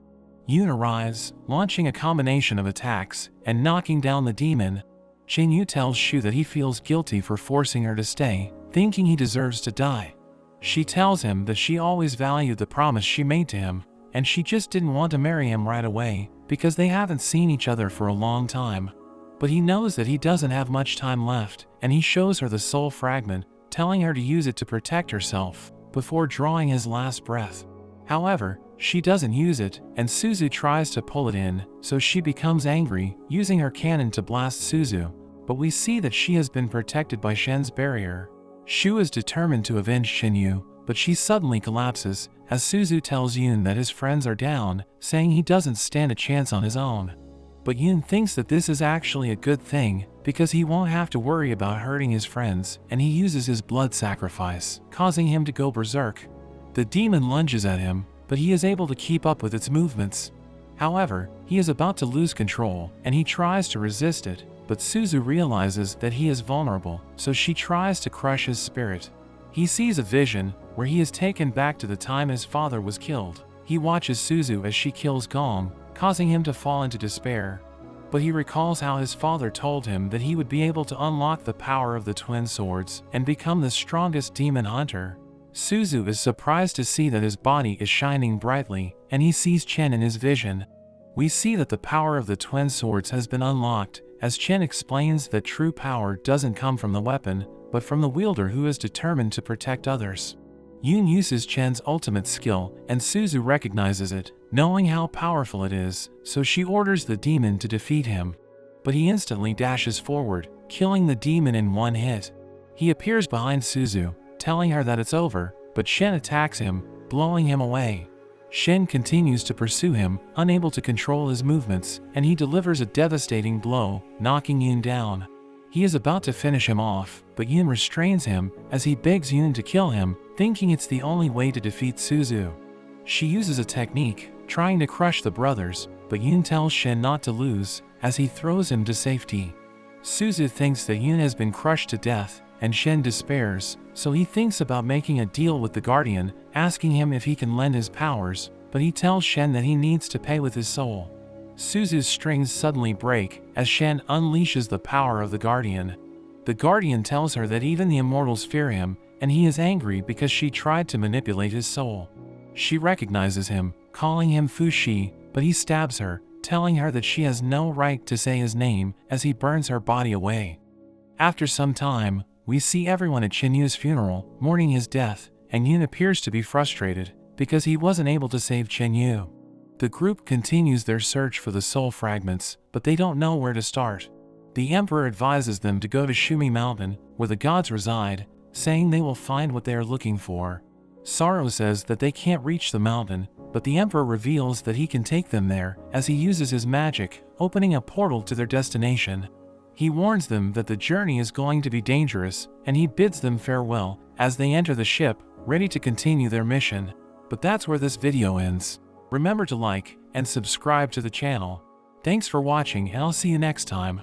Yun arrives, launching a combination of attacks, and knocking down the demon. Chen Yu tells Shu that he feels guilty for forcing her to stay, thinking he deserves to die. She tells him that she always valued the promise she made to him, and she just didn't want to marry him right away, because they haven't seen each other for a long time. But he knows that he doesn't have much time left, and he shows her the soul fragment, telling her to use it to protect herself, before drawing his last breath. However, she doesn't use it, and Suzu tries to pull it in, so she becomes angry, using her cannon to blast Suzu, but we see that she has been protected by Shen's barrier. Shu is determined to avenge Chen Yu, but she suddenly collapses, as Suzu tells Yun that his friends are down, saying he doesn't stand a chance on his own. But Yun thinks that this is actually a good thing, because he won't have to worry about hurting his friends, and he uses his blood sacrifice, causing him to go berserk. The demon lunges at him, but he is able to keep up with its movements. However, he is about to lose control, and he tries to resist it, but Suzu realizes that he is vulnerable, so she tries to crush his spirit. He sees a vision, where he is taken back to the time his father was killed. He watches Suzu as she kills Gong, causing him to fall into despair. But he recalls how his father told him that he would be able to unlock the power of the twin swords and become the strongest demon hunter. Suzu is surprised to see that his body is shining brightly, and he sees Chen in his vision. We see that the power of the twin swords has been unlocked, as Chen explains that true power doesn't come from the weapon, but from the wielder who is determined to protect others. Yun uses Chen's ultimate skill, and Suzu recognizes it, knowing how powerful it is, so she orders the demon to defeat him. But he instantly dashes forward, killing the demon in one hit. He appears behind Suzu, telling her that it's over, but Shen attacks him, blowing him away. Shen continues to pursue him, unable to control his movements, and he delivers a devastating blow, knocking Yun down. He is about to finish him off, but Yun restrains him as he begs Yun to kill him, thinking it's the only way to defeat Suzu. She uses a technique, trying to crush the brothers, but Yun tells Shen not to lose, as he throws him to safety. Suzu thinks that Yun has been crushed to death, and Shen despairs, so he thinks about making a deal with the Guardian, asking him if he can lend his powers, but he tells Shen that he needs to pay with his soul. Suzu's strings suddenly break, as Shen unleashes the power of the Guardian. The Guardian tells her that even the immortals fear him, and he is angry because she tried to manipulate his soul. She recognizes him, calling him Fushi, but he stabs her, telling her that she has no right to say his name, as he burns her body away. After some time, we see everyone at Qinyu's funeral, mourning his death, and Yun appears to be frustrated, because he wasn't able to save Qinyu. The group continues their search for the soul fragments, but they don't know where to start. The Emperor advises them to go to Shumi Mountain, where the gods reside, saying they will find what they are looking for. Sorrow says that they can't reach the mountain, but the Emperor reveals that he can take them there, as he uses his magic, opening a portal to their destination. He warns them that the journey is going to be dangerous, and he bids them farewell, as they enter the ship, ready to continue their mission. But that's where this video ends. Remember to like and subscribe to the channel. Thanks for watching, and I'll see you next time.